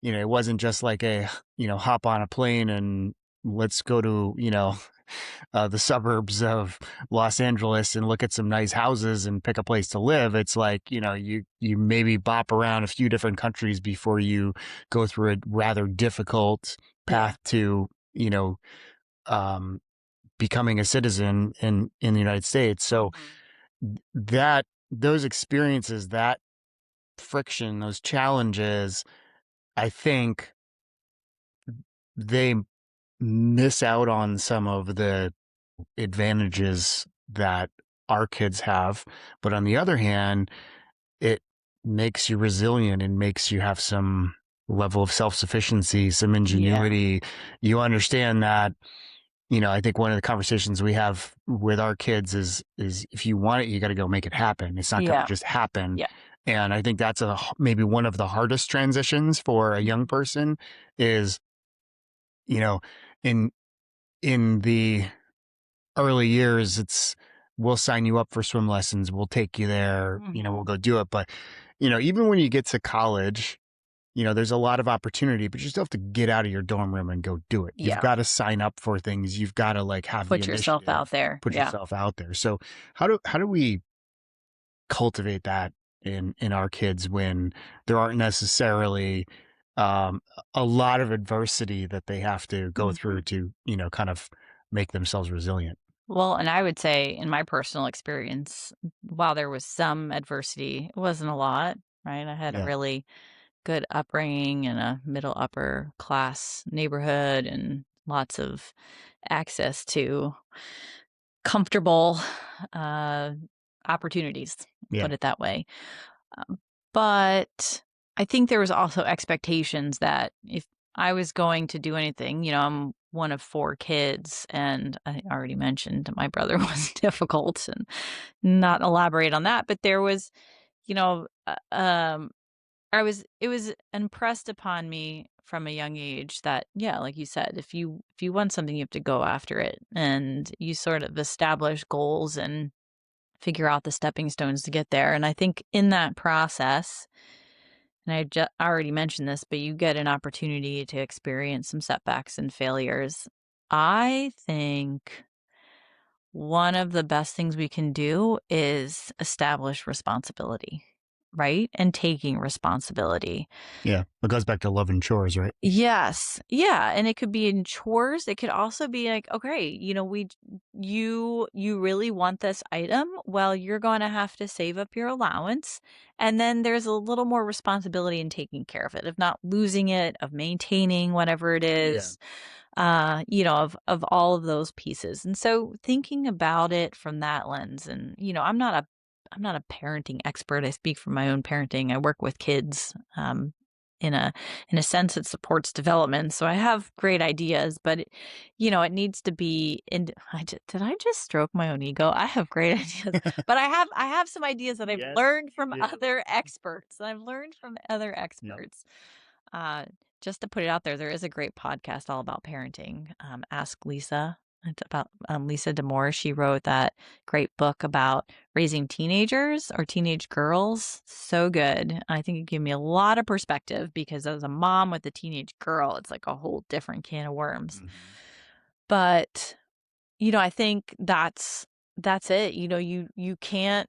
Speaker 1: you know, it wasn't just like a, you know, hop on a plane and let's go to, you know, the suburbs of Los Angeles and look at some nice houses and pick a place to live. It's like, you know, you maybe bop around a few different countries before you go through a rather difficult
Speaker 2: Yeah.
Speaker 1: path to, you know, um, becoming a citizen in the United States. So
Speaker 2: Mhm.
Speaker 1: that those experiences, that friction, those challenges, I think they miss out on some of the advantages that our kids have. But on the other hand, it makes you resilient and makes you have some level of self sufficiency, some
Speaker 2: Yeah.
Speaker 1: ingenuity. You understand that, you know, I think one of the conversations we have with our kids is if you want it, you got to go make it happen. It's not going to
Speaker 2: Yeah.
Speaker 1: just happen.
Speaker 2: Yeah.
Speaker 1: And I think that's maybe one of the hardest transitions for a young
Speaker 2: Mhm.
Speaker 1: person is, you know, in the early years, it's we'll sign you up for swim lessons, we'll take you there, you know, we'll
Speaker 2: Mhm.
Speaker 1: go do it. But, you know, even when you get to college, you know, there's a lot of opportunity, but you still have to get out of your dorm room and go do it. You've
Speaker 2: Yeah.
Speaker 1: got to sign up for things. You've got to like have the
Speaker 2: Put yourself out
Speaker 1: initiative,
Speaker 2: there.
Speaker 1: put
Speaker 2: Yeah.
Speaker 1: yourself out there. So how do we cultivate that in our kids when there aren't necessarily a lot of adversity that they have to go through
Speaker 2: Mhm.
Speaker 1: to, you know, kind of make themselves resilient?
Speaker 2: Well, and I would say in my personal experience, while there was some adversity, it wasn't a lot, right? I had a
Speaker 1: Yeah.
Speaker 2: really good upbringing in a middle upper class neighborhood and lots of access to comfortable uh, opportunities,
Speaker 1: Yeah.
Speaker 2: put it that way. Um, but I think there was also expectations that if I was going to do anything, I'm one of 4 kids, and I already mentioned my brother was difficult and not elaborate on that, but there was, you know, it was impressed upon me from a young age that, yeah, like you said, if you want something, you have to go after it, and you sort of establish goals and figure out the stepping stones to get there. And I think in that process, and already mentioned this, but you get an opportunity to experience some setbacks and failures. I think one of the best things we can do is establish responsibility, right? And taking responsibility.
Speaker 1: Yeah. It goes back to love and chores, right?
Speaker 2: Yes. Yeah, and it could be in chores. It could also be like, okay, you really want this item? Well, you're going to have to save up your allowance, and then there's a little more responsibility in taking care of it, of not losing it, of maintaining whatever it
Speaker 1: Yeah.
Speaker 2: is, of all of those pieces. And so thinking about it from that lens, and I'm not a parenting expert. I speak from my own parenting. I work with kids, in a sense it supports development. So I have great ideas, but it needs to be in did I just stroke my own ego? I have great ideas, but I have some ideas that I've
Speaker 1: Yes,
Speaker 2: learned
Speaker 1: you
Speaker 2: from
Speaker 1: do.
Speaker 2: other experts. I've learned from other
Speaker 1: Yep.
Speaker 2: experts. Uh, just to put it out there, there is a great podcast all about parenting. Ask Lisa. It's about Lisa DeMore. She wrote that great book about raising teenagers or teenage girls. So good. I think it gave me a lot of perspective because as a mom with a teenage girl, it's like a whole different can of worms.
Speaker 1: Mhm.
Speaker 2: But I think that's it. You can't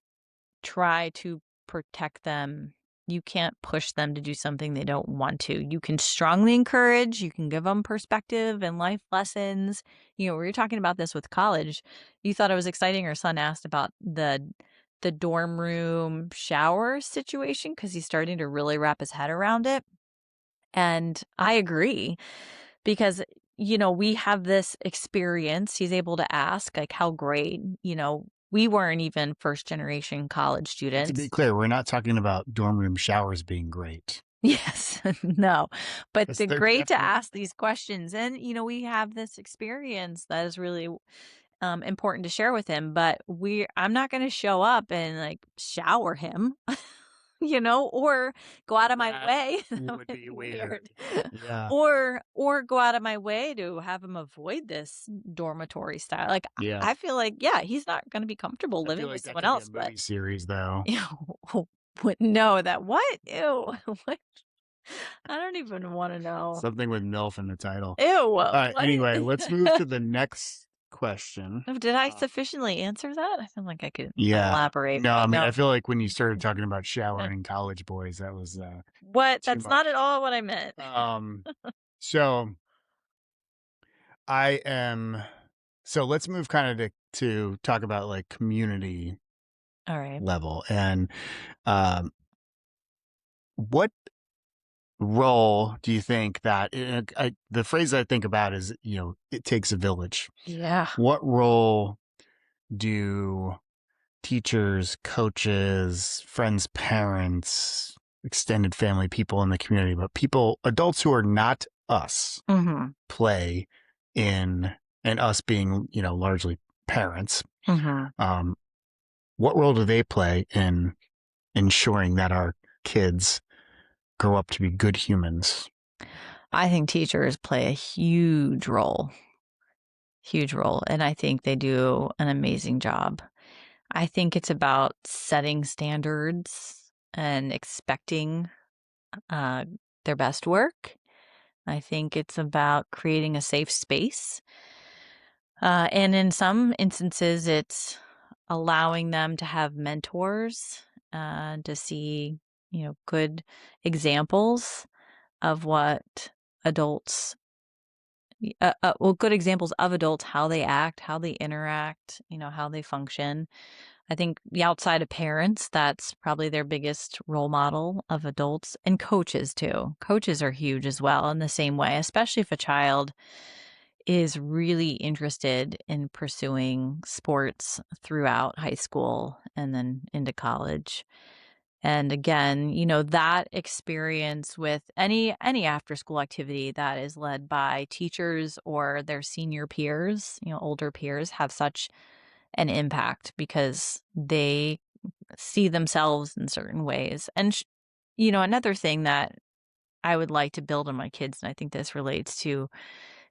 Speaker 2: try to protect them. You can't push them to do something they don't want to. You can strongly encourage, you can give them perspective and life lessons. We were talking about this with college. You thought it was exciting. Our son asked about the dorm room shower situation because he's starting to really wrap his head around it. And I agree because we have this experience. He's able to ask like how great, we weren't even first generation college
Speaker 1: And to be
Speaker 2: students.
Speaker 1: clear, we're not talking about dorm room showers being great.
Speaker 2: Yes, no, but
Speaker 1: Because
Speaker 2: the
Speaker 1: they're
Speaker 2: great to
Speaker 1: definitely,
Speaker 2: ask these questions. And, we have this experience that is really important to share with him, but I'm not going to show up and like shower him, or go out of my
Speaker 1: that
Speaker 2: way. That
Speaker 1: would
Speaker 2: would
Speaker 1: be
Speaker 2: be
Speaker 1: weird.
Speaker 2: weird.
Speaker 1: Yeah.
Speaker 2: Or go out of my way to have him avoid this dormitory style. Like
Speaker 1: Yeah.
Speaker 2: I feel like, yeah, he's not going to be comfortable
Speaker 1: I feel
Speaker 2: living
Speaker 1: like
Speaker 2: with
Speaker 1: that
Speaker 2: someone
Speaker 1: could be a
Speaker 2: else, but
Speaker 1: movie series, though.
Speaker 2: no, that what? Ew. What? I don't even want to know.
Speaker 1: Something with MILF in the title.
Speaker 2: Ew.
Speaker 1: All right.
Speaker 2: What?
Speaker 1: Anyway, let's move to the next question.
Speaker 2: Oh, did I sufficiently answer that? I feel like I could
Speaker 1: Yeah.
Speaker 2: elaborate,
Speaker 1: No, I
Speaker 2: but
Speaker 1: mean, I
Speaker 2: no.
Speaker 1: feel like when you started talking about showering college boys, that was
Speaker 2: What?
Speaker 1: too
Speaker 2: That's not at
Speaker 1: much.
Speaker 2: all what I meant.
Speaker 1: Um, so I am. So let's move kind of to talk about like community
Speaker 2: All right.
Speaker 1: level and um, what role do you think that the phrase I think about is it takes a village.
Speaker 2: Yeah.
Speaker 1: What role do teachers, coaches, friends, parents, extended family, people in the community, but people, adults who are not us,
Speaker 2: Mhm.
Speaker 1: play in, and us being, largely parents?
Speaker 2: Mhm.
Speaker 1: Um, what role do they play in ensuring that our kids grow up to be good humans?
Speaker 2: I think teachers play a huge role, and I think they do an amazing job. I think it's about setting standards and expecting uh, their best work. I think it's about creating a safe space. And in some instances, it's allowing them to have mentors to see, good examples of what adults, good examples of adults, how they act, how they interact, how they function. I think the outside of parents, that's probably their biggest role model of adults and coaches too. Coaches are huge as well in the same way, especially if a child is really interested in pursuing sports throughout high school and then into college. And again, that experience with any after school activity that is led by teachers or their senior peers, older peers have such an impact because they see themselves in certain ways. And another thing that I would like to build on my kids, and I think this relates to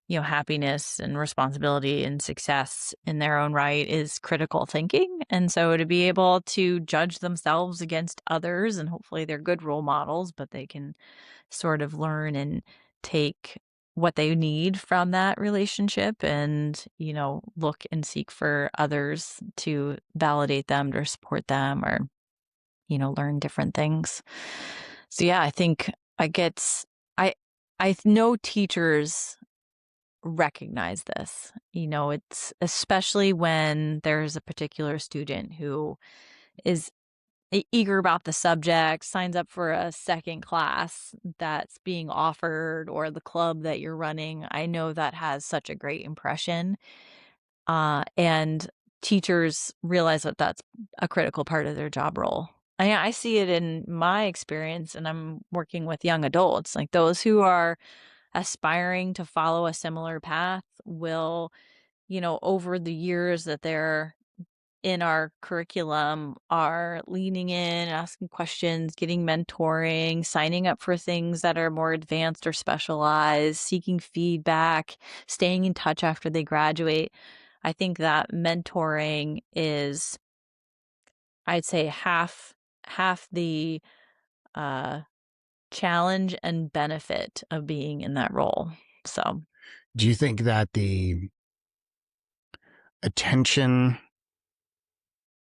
Speaker 2: happiness and responsibility and success in their own right is critical thinking. And so to be able to judge themselves against others, and hopefully they're good role models, but they can sort of learn and take what they need from that relationship and, look and seek for others to validate them, to support them, or, learn different things. So yeah, I think I get, I know teachers recognize this. It's especially when there's a particular student who is eager about the subject, signs up for a second class that's being offered or the club that you're running. I know that has such a great impression. And teachers realize that that's a critical part of their job role. I see it in my experience, and I'm working with young adults, like those who are aspiring to follow a similar path will, over the years that they're in our curriculum are leaning in, asking questions, getting mentoring, signing up for things that are more advanced or specialized, seeking feedback, staying in touch after they graduate. I think that mentoring is, I'd say, half the uh challenge and benefit of being in that role. So,
Speaker 1: Do you think that the attention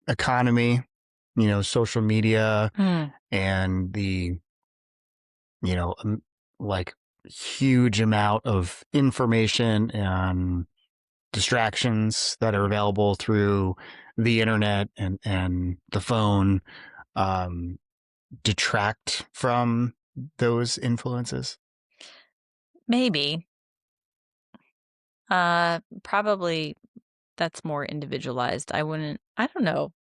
Speaker 1: economy, social media
Speaker 2: mm,
Speaker 1: and the, you know, like huge amount of information and distractions that are available through the internet and the phone um, detract from those influences?
Speaker 2: maybe probably that's more individualized. I don't know.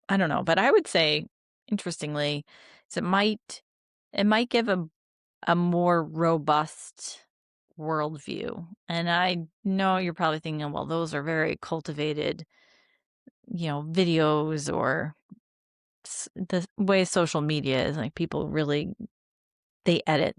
Speaker 2: I don't know, but I would say interestingly, is it might give a more robust worldview. And I know you're probably thinking, well, those are very cultivated, videos or the way social media is like people really they edit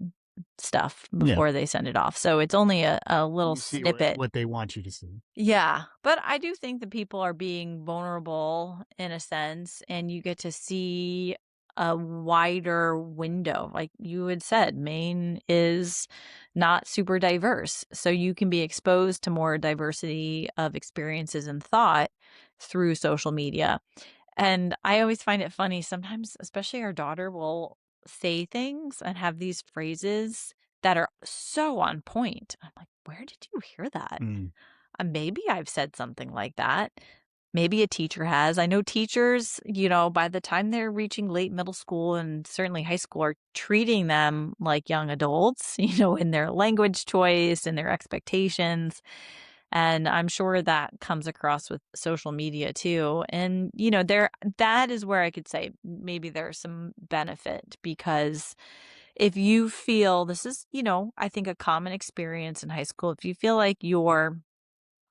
Speaker 2: stuff
Speaker 1: Yeah.
Speaker 2: before they send it off. So it's only a little
Speaker 1: You see what,
Speaker 2: snippet.
Speaker 1: what they want you to see.
Speaker 2: Yeah, but I do think that people are being vulnerable in a sense, and you get to see a wider window. Like you had said, Maine is not super diverse. So you can be exposed to more diversity of experiences and thought through social media. And I always find it funny sometimes, especially our daughter will say things and have these phrases that are so on point. I'm like, where did you hear that?
Speaker 1: Mm,
Speaker 2: Maybe I've said something like that. Maybe a teacher has. I know teachers, by the time they're reaching late middle school and certainly high school, are treating them like young adults, in their language choice and their expectations. And I'm sure that comes across with social media too. And, that is where I could say maybe there's some benefit because if you feel this is, I think a common experience in high school, if you feel like you're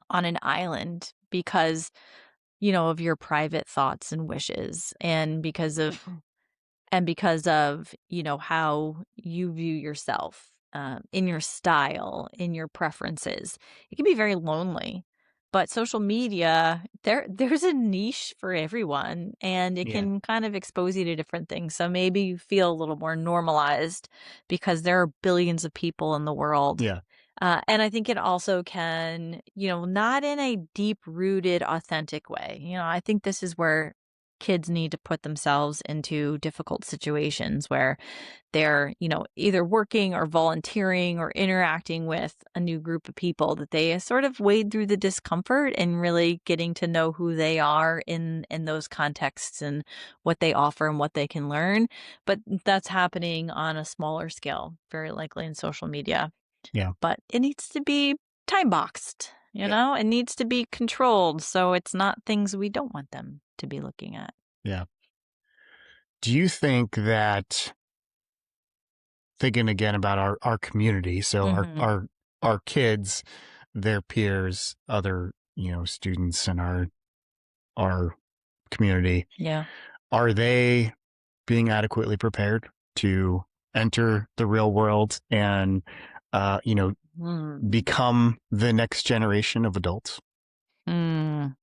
Speaker 2: on an island because, of your private thoughts and wishes and because of, how you view yourself, in your style, in your preferences. It can be very lonely. But social media, there's a niche for everyone, and it
Speaker 1: yeah.
Speaker 2: can kind of expose you to different things. So maybe you feel a little more normalized because there are billions of people in the world.
Speaker 1: Yeah.
Speaker 2: And I think it also can, not in a deep rooted, authentic way. I think this is where kids need to put themselves into difficult situations where they're, either working or volunteering or interacting with a new group of people that they sort of wade through the discomfort and really getting to know who they are in those contexts and what they offer and what they can learn. But that's happening on a smaller scale, very likely in social media.
Speaker 1: Yeah.
Speaker 2: But it needs to be time boxed,
Speaker 1: Yeah.
Speaker 2: it needs to be controlled so it's not things we don't want them to be looking at.
Speaker 1: Yeah. Do you think that thinking again about our community, so our
Speaker 2: Mhm.
Speaker 1: our our kids, their peers, other, students in our community,
Speaker 2: Yeah.
Speaker 1: are they being adequately prepared to enter the real world and
Speaker 2: Mm.
Speaker 1: become the next generation of adults?
Speaker 2: Mm.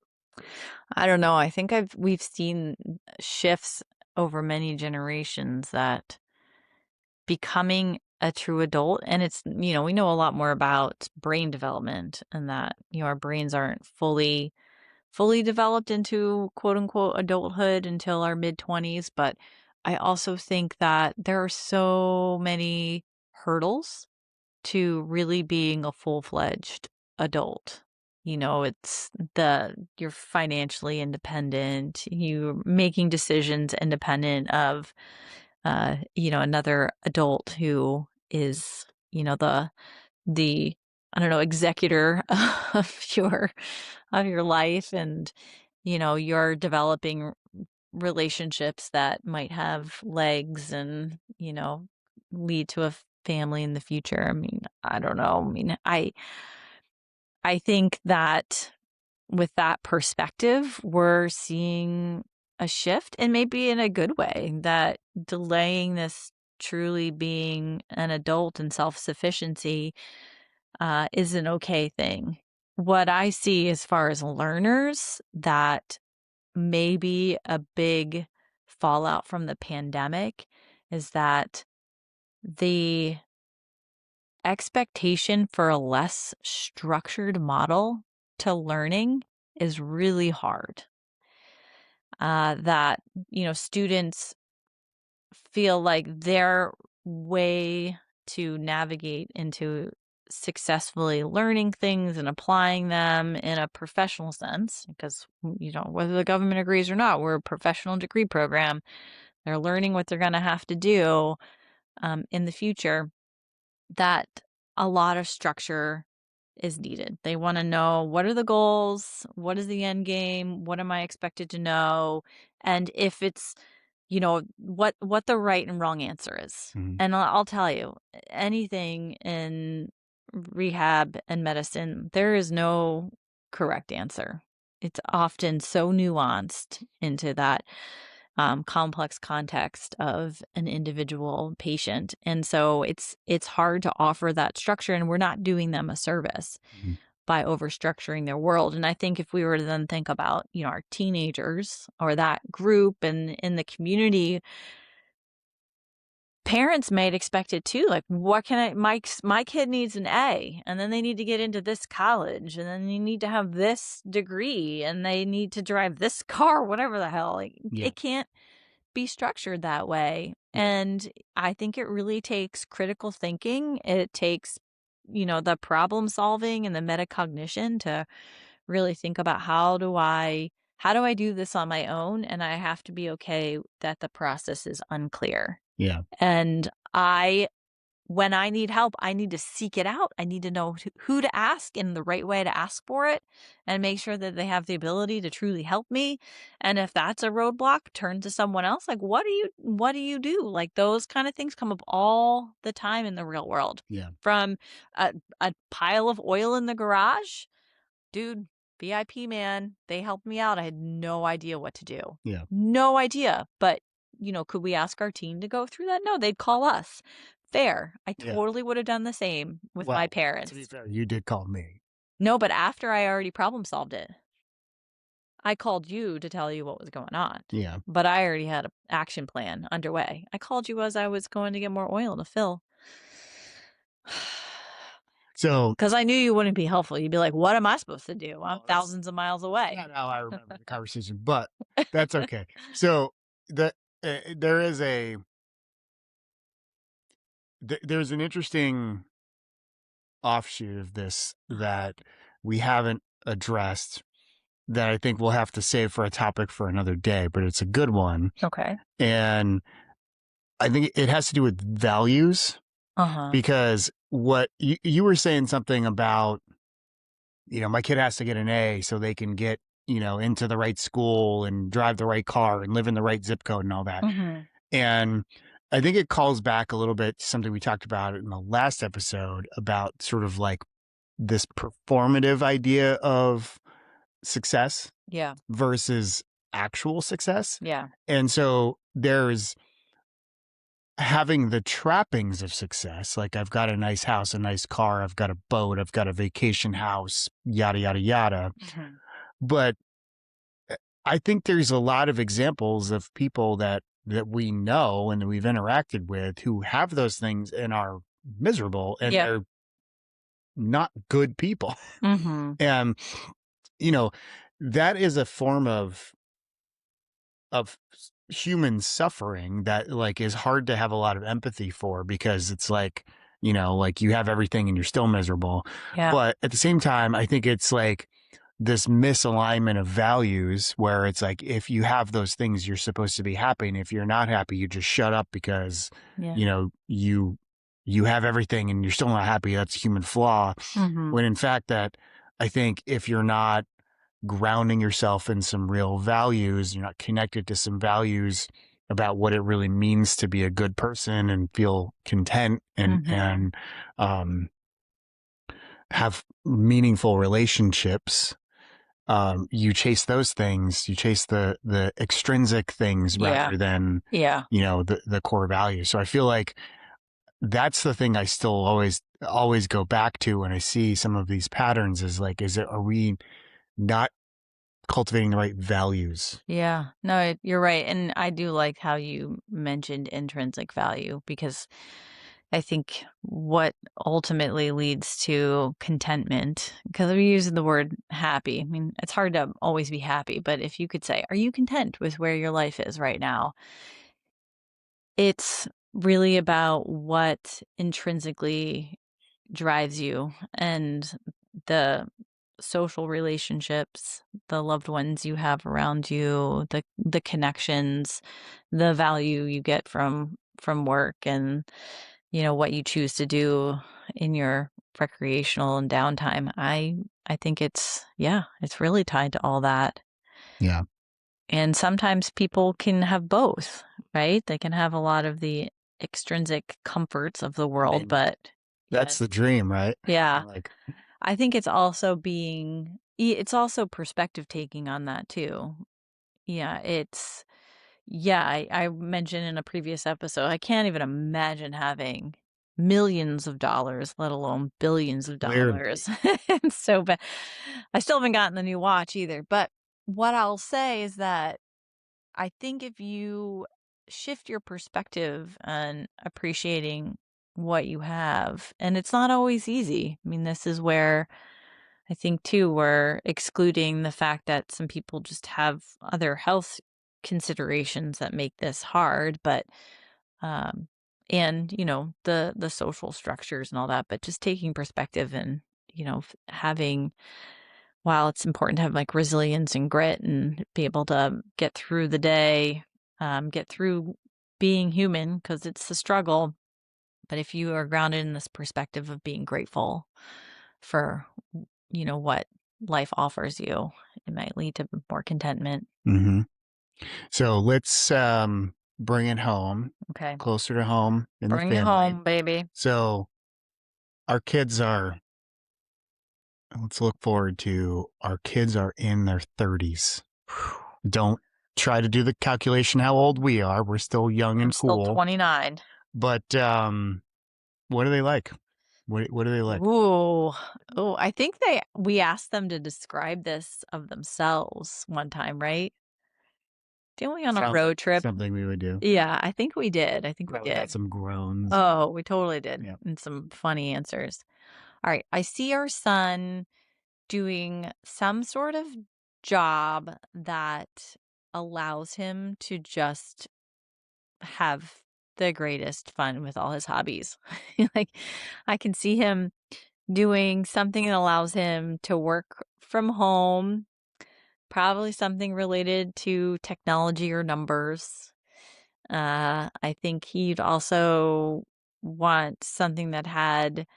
Speaker 2: I don't know. I think we've seen shifts over many generations that becoming a true adult and it's, we know a lot more about brain development and that, our brains aren't fully developed into quote unquote adulthood until our mid 20s, but I also think that there are so many hurdles to really being a full-fledged adult. It's you're financially independent, you're making decisions independent of another adult who is, the I don't know, executor of your life and you're developing relationships that might have legs and, lead to a family in the future. I mean, I don't know. I mean, I think that with that perspective, we're seeing a shift, and maybe in a good way, that delaying this truly being an adult and self-sufficiency is an okay thing. What I see as far as learners, that maybe a big fallout from the pandemic is that the expectation for a less structured model to learning is really hard. That, students feel like their way to navigate into successfully learning things and applying them in a professional sense, because, whether the government agrees or not, we're a professional degree program. They're learning what they're going to have to do in the future, that a lot of structure is needed. They want to know, what are the goals? What is the end game? What am I expected to know? And if it's, what the right and wrong answer is.
Speaker 1: Mhm.
Speaker 2: And I'll tell you, anything in rehab and medicine, there is no correct answer. It's often so nuanced into that complex context of an individual patient. And so it's hard to offer that structure, and we're not doing them a service
Speaker 1: Mhm.
Speaker 2: by overstructuring their world. And I think if we were to then think about, our teenagers or that group and in the community, parents might expect it too. Like, what can my kid needs an A, and then they need to get into this college, and then you need to have this degree, and they need to drive this car, whatever the hell. Like,
Speaker 1: Yeah.
Speaker 2: it can't be structured that way.
Speaker 1: Yeah.
Speaker 2: And I think it really takes critical thinking. It takes, the problem solving and the metacognition to really think about, how do I do this on my own? And I have to be okay that the process is unclear.
Speaker 1: Yeah.
Speaker 2: And when I need help, I need to seek it out. I need to know who to ask and the right way to ask for it, and make sure that they have the ability to truly help me. And if that's a roadblock, turn to someone else. Like, what do you do? Like, those kind of things come up all the time in the real world.
Speaker 1: Yeah.
Speaker 2: From a pile of oil in the garage, dude, VIP man, they helped me out. I had no idea what to do.
Speaker 1: Yeah.
Speaker 2: No idea. But, could we ask our team to go through that? No, they'd call us. Fair. I
Speaker 1: Yeah.
Speaker 2: totally would have done the same with my
Speaker 1: Well, to be
Speaker 2: parents.
Speaker 1: fair, you did call me.
Speaker 2: No, but after I already problem solved it. I called you to tell you what was going on.
Speaker 1: Yeah.
Speaker 2: But I already had an action plan underway. I called you as I was going to get more oil to fill.
Speaker 1: So,
Speaker 2: Because I knew you wouldn't be helpful. You'd be like, what am I supposed to do? I'm
Speaker 1: well, that's
Speaker 2: thousands of miles away.
Speaker 1: not how I remember the conversation, but that's okay. So there is there's an interesting offshoot of this that we haven't addressed, that I think we'll have to save for a topic for another day, but it's a good one.
Speaker 2: Okay.
Speaker 1: And I think it has to do with values, because what you were saying something about, my kid has to get an A so they can get, into the right school and drive the right car and live in the right zip code and all that. And I think it calls back a little bit to something we talked about in the last episode about sort of like this performative idea of success
Speaker 2: Yeah.
Speaker 1: versus actual success.
Speaker 2: Yeah.
Speaker 1: And so there's having the trappings of success. Like, I've got a nice house, a nice car, I've got a boat, I've got a vacation house, yada, yada, yada. But I think there's a lot of examples of people that we know and that we've interacted with who have those things and are miserable, and
Speaker 2: Yeah.
Speaker 1: they're not good people. And, that is a form of human suffering that, like, is hard to have a lot of empathy for, because it's like, like, you have everything and you're still miserable.
Speaker 2: Yeah.
Speaker 1: But at the same time, I think it's like this misalignment of values where it's like, if you have those things, you're supposed to be happy. And if you're not happy, you just shut up because,
Speaker 2: Yeah.
Speaker 1: you have everything and you're still not happy. That's a human flaw. When in fact, that I think if you're not grounding yourself in some real values, you're not connected to some values about what it really means to be a good person and feel content and have meaningful relationships, you chase those things, you chase the extrinsic things
Speaker 2: Yeah.
Speaker 1: rather than,
Speaker 2: Yeah.
Speaker 1: the core values. So I feel like that's the thing I still always go back to when I see some of these patterns is like, are we not cultivating the right values?
Speaker 2: Yeah. No, you're right. And I do like how you mentioned intrinsic value because I think what ultimately leads to contentment, because we use the word happy. I mean, it's hard to always be happy, but if you could say, are you content with where your life is right now? It's really about what intrinsically drives you and the social relationships, the loved ones you have around you, the connections, the value you get from work and what you choose to do in your recreational and downtime. I think it's really tied to all that.
Speaker 1: Yeah.
Speaker 2: And sometimes people can have both, right? They can have a lot of the extrinsic comforts of the
Speaker 1: I
Speaker 2: world,
Speaker 1: mean,
Speaker 2: but yeah,
Speaker 1: that's the dream, right?
Speaker 2: yeah.
Speaker 1: Like,
Speaker 2: I think it's also perspective taking on that too. Yeah, I mentioned in a previous episode, I can't even imagine having millions of dollars, let alone billions of
Speaker 1: clearly.
Speaker 2: dollars. It's so bad. I still haven't gotten the new watch either. But what I'll say is that I think if you shift your perspective on appreciating what you have, and it's not always easy. I mean, this is where I think too we're excluding the fact that some people just have other health considerations that make this hard, but um and the social structures and all that, but just taking perspective and having while it's important to have like resilience and grit and be able to get through the day, get through being human because it's a struggle. But if you are grounded in this perspective of being grateful for, what life offers you, it might lead to more contentment.
Speaker 1: Hmm. So let's bring it home,
Speaker 2: Okay.
Speaker 1: closer to home in the
Speaker 2: Bring it
Speaker 1: family.
Speaker 2: home, baby.
Speaker 1: So our kids are, let's look forward to our kids are in their 30s. Don't try to do the calculation how old we are. We're still young
Speaker 2: I'm
Speaker 1: and
Speaker 2: still
Speaker 1: cool.
Speaker 2: 29.
Speaker 1: But what do they like? What do they like?
Speaker 2: Ooh. Oh, I think we asked them to describe this of themselves one time, right? Didn't we on a
Speaker 1: Sounds like
Speaker 2: road trip?
Speaker 1: something we would do.
Speaker 2: Yeah, I think we did. I think we
Speaker 1: Probably got
Speaker 2: did.
Speaker 1: some groans.
Speaker 2: Oh, we totally did.
Speaker 1: Yeah.
Speaker 2: And some funny answers. All right. I see our son doing some sort of job that allows him to just have the greatest fun with all his hobbies. Like, I can see him doing something that allows him to work from home, probably something related to technology or numbers. I think he'd also want something that had,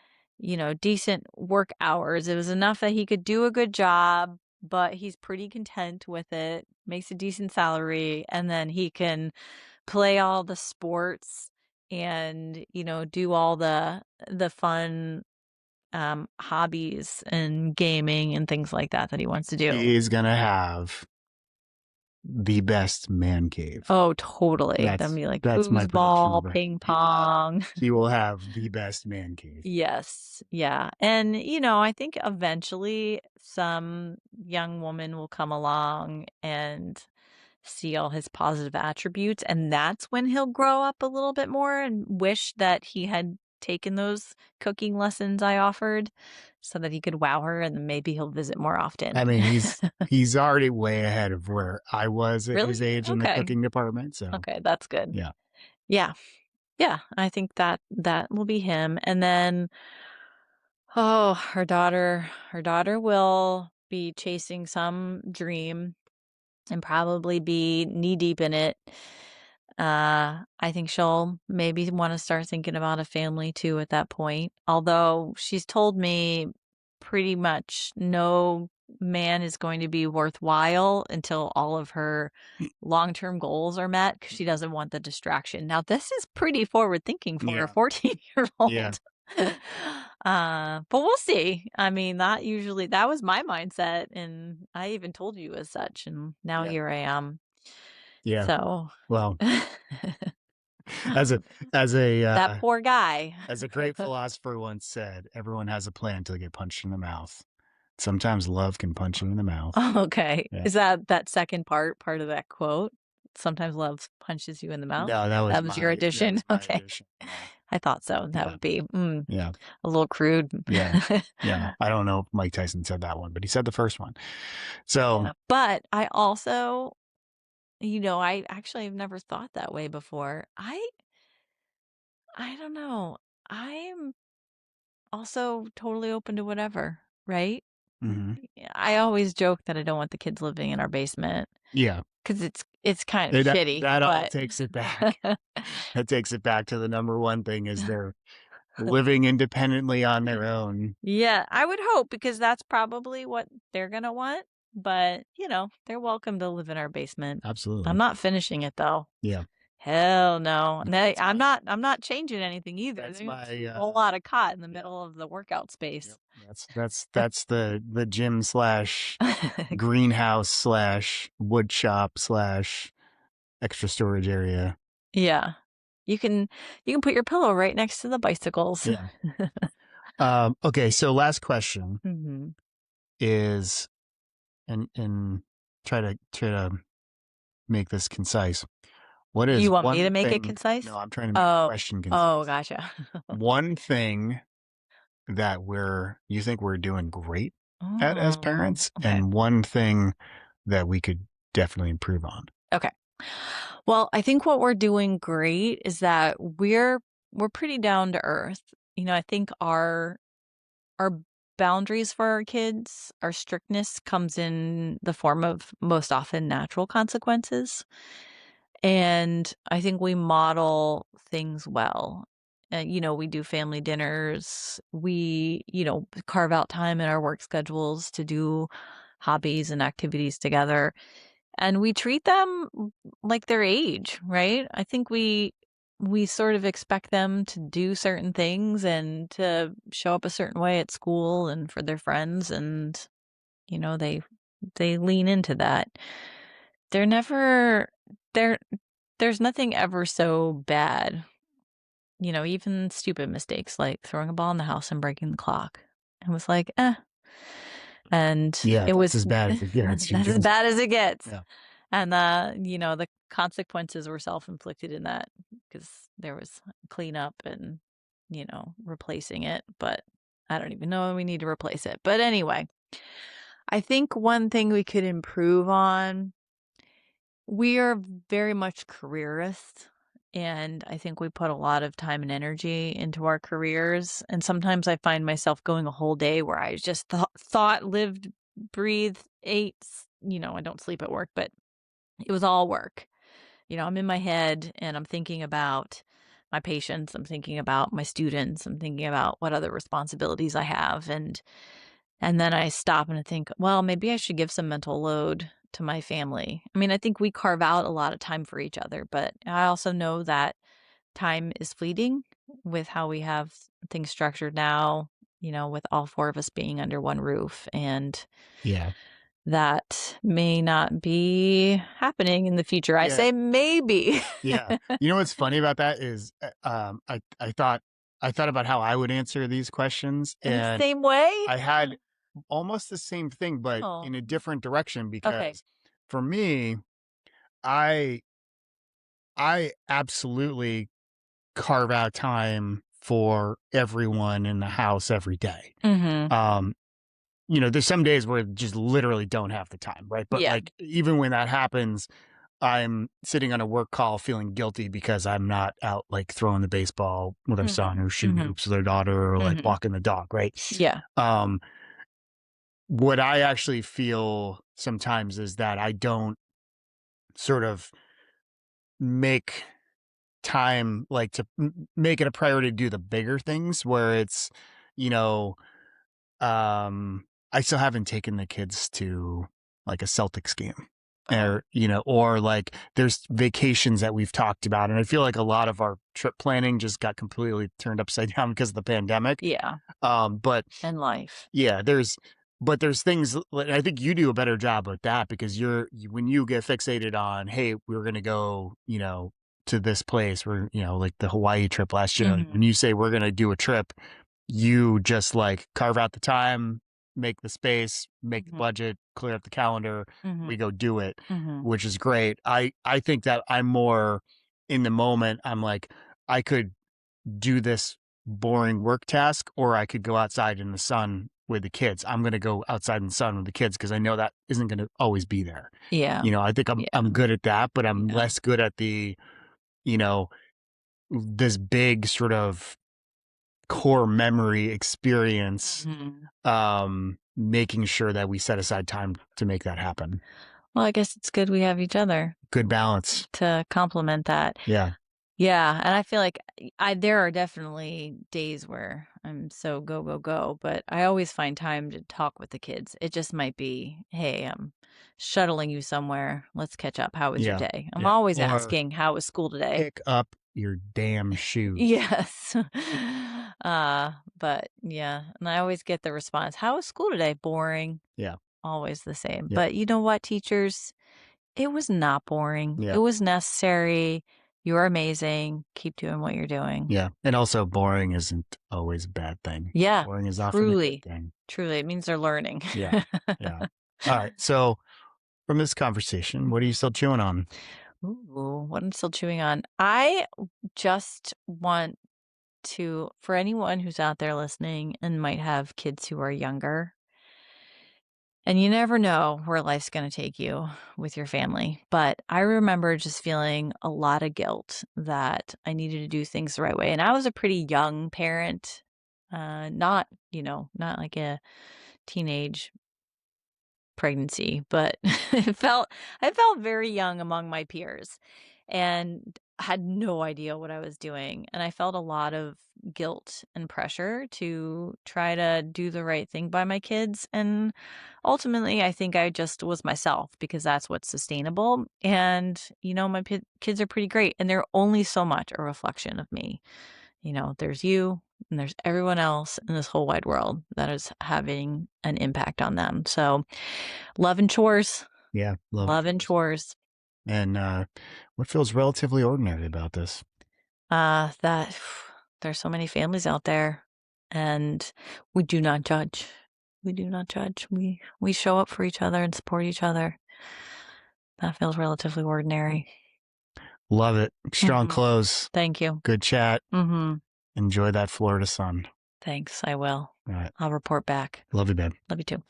Speaker 2: decent work hours. It was enough that he could do a good job, but he's pretty content with it, makes a decent salary, and then he can play all the sports and, do all the fun hobbies and gaming and things like that he wants to do.
Speaker 1: He is gonna have the best man cave.
Speaker 2: Oh, totally. That'd
Speaker 1: That's
Speaker 2: be like
Speaker 1: that's my prediction
Speaker 2: foosball,
Speaker 1: over.
Speaker 2: ping pong.
Speaker 1: He will have the best man cave.
Speaker 2: Yes. Yeah. And, I think eventually some young woman will come along and see all his positive attributes. And that's when he'll grow up a little bit more and wish that he had taken those cooking lessons I offered so that he could wow her and then maybe he'll visit more often.
Speaker 1: I mean, he's already way ahead of where I was at his
Speaker 2: Really?
Speaker 1: age in the
Speaker 2: Okay.
Speaker 1: cooking department. So
Speaker 2: Okay. That's good.
Speaker 1: yeah.
Speaker 2: Yeah. Yeah. I think that will be him. And then oh, her daughter will be chasing some dream and probably be knee deep in it. I think she'll maybe want to start thinking about a family too at that point. Although she's told me pretty much no man is going to be worthwhile until all of her long-term goals are met because she doesn't want the distraction. Now, this is pretty forward thinking for a
Speaker 1: Yeah.
Speaker 2: 14-year-old.
Speaker 1: Yeah.
Speaker 2: But we'll see. I mean, that was my mindset, and I even told you as such, and now
Speaker 1: Yeah.
Speaker 2: here I am.
Speaker 1: Yeah.
Speaker 2: So
Speaker 1: Well, as a as a
Speaker 2: that poor guy.
Speaker 1: as a great philosopher once said, everyone has a plan until they get punched in the mouth. Sometimes love can punch you in the mouth.
Speaker 2: Oh, okay.
Speaker 1: Yeah.
Speaker 2: Is that second part of that quote? Sometimes love punches you in the mouth?
Speaker 1: No,
Speaker 2: That was your
Speaker 1: that
Speaker 2: addition?
Speaker 1: was my
Speaker 2: Okay.
Speaker 1: addition. Yeah.
Speaker 2: I thought so. That
Speaker 1: Yeah.
Speaker 2: would be,
Speaker 1: Yeah.
Speaker 2: a little crude.
Speaker 1: Yeah. Yeah. I don't know if Mike Tyson said that one, but he said the first one. So,
Speaker 2: Yeah. But I also, I actually have never thought that way before. I don't know. I'm also totally open to whatever, right?
Speaker 1: mhm.
Speaker 2: Yeah, I always joke that I don't want the kids living in our basement
Speaker 1: Yeah.
Speaker 2: because it's kind of shitty,
Speaker 1: That all
Speaker 2: but
Speaker 1: takes it back. That takes it back to the number one thing is they're living independently on their own.
Speaker 2: yeah, I would hope because that's probably what they're gonna want. But, they're welcome to live in our basement. I'm
Speaker 1: Absolutely.
Speaker 2: not finishing it though.
Speaker 1: Yeah.
Speaker 2: Hell no.
Speaker 1: No,
Speaker 2: No,
Speaker 1: that's my
Speaker 2: I'm not changing anything either.
Speaker 1: that's
Speaker 2: There's
Speaker 1: my
Speaker 2: a whole lot of cot in the
Speaker 1: yeah.
Speaker 2: middle of the workout
Speaker 1: Yep.
Speaker 2: space.
Speaker 1: That's the gym slash greenhouse slash wood shop slash extra storage area.
Speaker 2: Yeah. You can put your pillow right next to the bicycles.
Speaker 1: Yeah. Okay, so last question
Speaker 2: Mhm.
Speaker 1: is and try to make this concise. What is
Speaker 2: You want me
Speaker 1: one
Speaker 2: to make it
Speaker 1: thing
Speaker 2: concise?
Speaker 1: no, I'm trying to make the
Speaker 2: Oh.
Speaker 1: question
Speaker 2: Oh,
Speaker 1: concise.
Speaker 2: gotcha.
Speaker 1: One thing that you think we're doing great at as
Speaker 2: Oh,
Speaker 1: parents,
Speaker 2: okay.
Speaker 1: and one thing that we could definitely improve on.
Speaker 2: Okay. Well, I think what we're doing great is that we're pretty down to earth. I think our boundaries for our kids, our strictness comes in the form of most often natural consequences. And I think we model things well. We do family dinners. We, carve out time in our work schedules to do hobbies and activities together. And we treat them like their age, right? I think we sort of expect them to do certain things and to show up a certain way at school and for their friends, and they lean into that. They're never there there's nothing ever so bad. Even stupid mistakes like throwing a ball in the house and breaking the clock. It was like, eh. And
Speaker 1: Yeah,
Speaker 2: it
Speaker 1: that's
Speaker 2: was
Speaker 1: as bad as it gets. You
Speaker 2: that's as
Speaker 1: just
Speaker 2: bad as it gets.
Speaker 1: yeah.
Speaker 2: And, the consequences were self-inflicted in that because there was cleanup and, replacing it, but I don't even know when we need to replace it. But anyway, I think one thing we could improve on, we are very much careerists, and I think we put a lot of time and energy into our careers, and sometimes I find myself going a whole day where I just thought, lived, breathed, ate, I don't sleep at work, but it was all work. I'm in my head and I'm thinking about my patients, I'm thinking about my students, I'm thinking about what other responsibilities I have, and then I stop and I think, well, maybe I should give some mental load to my family. I mean, I think we carve out a lot of time for each other, but I also know that time is fleeting with how we have things structured now, with all four of us being under one roof, and
Speaker 1: Yeah.
Speaker 2: that may not be happening in the future. I
Speaker 1: Yeah.
Speaker 2: say maybe.
Speaker 1: Yeah. You know what's funny about that is I thought about how I would answer these questions,
Speaker 2: In the
Speaker 1: and
Speaker 2: same way?
Speaker 1: I had almost the same thing but
Speaker 2: Oh,
Speaker 1: in a different direction
Speaker 2: okay.
Speaker 1: because for me, I I absolutely carve out time for everyone in the house every day.
Speaker 2: Mhm.
Speaker 1: Um there's some days where I just literally don't have the time, right? But
Speaker 2: Yeah.
Speaker 1: like even when that happens, I'm sitting on a work call feeling guilty because I'm not out like throwing the baseball with our son
Speaker 2: Mhm.
Speaker 1: or shooting
Speaker 2: Mhm.
Speaker 1: hoops with our daughter or like
Speaker 2: Mhm.
Speaker 1: walking the dog, right?
Speaker 2: Yeah.
Speaker 1: Um, what I actually feel sometimes is that I don't sort of make time like to make it a priority to do the bigger things where it's, you know, I still haven't taken the kids to like a Celtics game. or or like there's vacations that we've talked about, and I feel like a lot of our trip planning just got completely turned upside down because of the pandemic.
Speaker 2: Yeah.
Speaker 1: But
Speaker 2: And life.
Speaker 1: yeah, there's things I think you do a better job with that, because when you get fixated on, hey, we're gonna go, to this place, where like the Hawaii trip last year, like when you say we're gonna do a trip, you just like carve out the time, make the space, make the budget, clear up the calendar, we go do it, which is great. I think that I'm more in the moment. I'm like, I could do this boring work task, or I could go outside in the sun with the kids. I'm going to go outside in the sun with the kids because I know that isn't going to always be there.
Speaker 2: Yeah.
Speaker 1: I think I'm good at that, but I'm
Speaker 2: Yeah.
Speaker 1: less good at the, you know, this big sort of core memory experience, making sure that we set aside time to make that happen.
Speaker 2: Well, I guess it's good we have each other
Speaker 1: Good balance.
Speaker 2: to complement that.
Speaker 1: Yeah.
Speaker 2: Yeah, and I feel like there are definitely days where I'm so go, go, go, but I always find time to talk with the kids. It just might be, hey, I'm shuttling you somewhere. Let's catch up. How was your
Speaker 1: Yeah.
Speaker 2: day? I'm
Speaker 1: Yeah.
Speaker 2: always
Speaker 1: Or
Speaker 2: asking, how was school today?
Speaker 1: pick up your damn shoes.
Speaker 2: Yes. But yeah, and I always get the response, how was school today? Boring.
Speaker 1: Yeah.
Speaker 2: Always the same.
Speaker 1: Yeah.
Speaker 2: But you know what, teachers? It was not boring.
Speaker 1: Yeah.
Speaker 2: It was necessary. You're amazing. Keep doing what you're doing.
Speaker 1: Yeah. And also, boring isn't always a bad thing.
Speaker 2: Yeah.
Speaker 1: Boring is often a good thing.
Speaker 2: Truly. It means they're learning.
Speaker 1: Yeah. Yeah. All right. So, from this conversation, what are you still chewing on?
Speaker 2: Ooh, what I'm still chewing on. I just want to, for anyone who's out there listening and might have kids who are younger, and you never know where life's going to take you with your family. But I remember just feeling a lot of guilt that I needed to do things the right way. And I was a pretty young parent, not, not like a teenage pregnancy, but I felt very young among my peers and had no idea what I was doing. And I felt a lot of guilt and pressure to try to do the right thing by my kids. And ultimately, I think I just was myself because that's what's sustainable. And, my kids are pretty great, and they're only so much a reflection of me. There's you and there's everyone else in this whole wide world that is having an impact on them. So, love and chores.
Speaker 1: Yeah.
Speaker 2: Love and chores.
Speaker 1: And what feels relatively ordinary about this?
Speaker 2: That there's so many families out there, and we do not judge. We do not judge. We show up for each other and support each other. That feels relatively ordinary.
Speaker 1: Love it. Strong close.
Speaker 2: Thank you.
Speaker 1: Good chat. Enjoy that Florida sun.
Speaker 2: Thanks. I will.
Speaker 1: All right.
Speaker 2: I'll report back.
Speaker 1: Love you, babe.
Speaker 2: Love you too.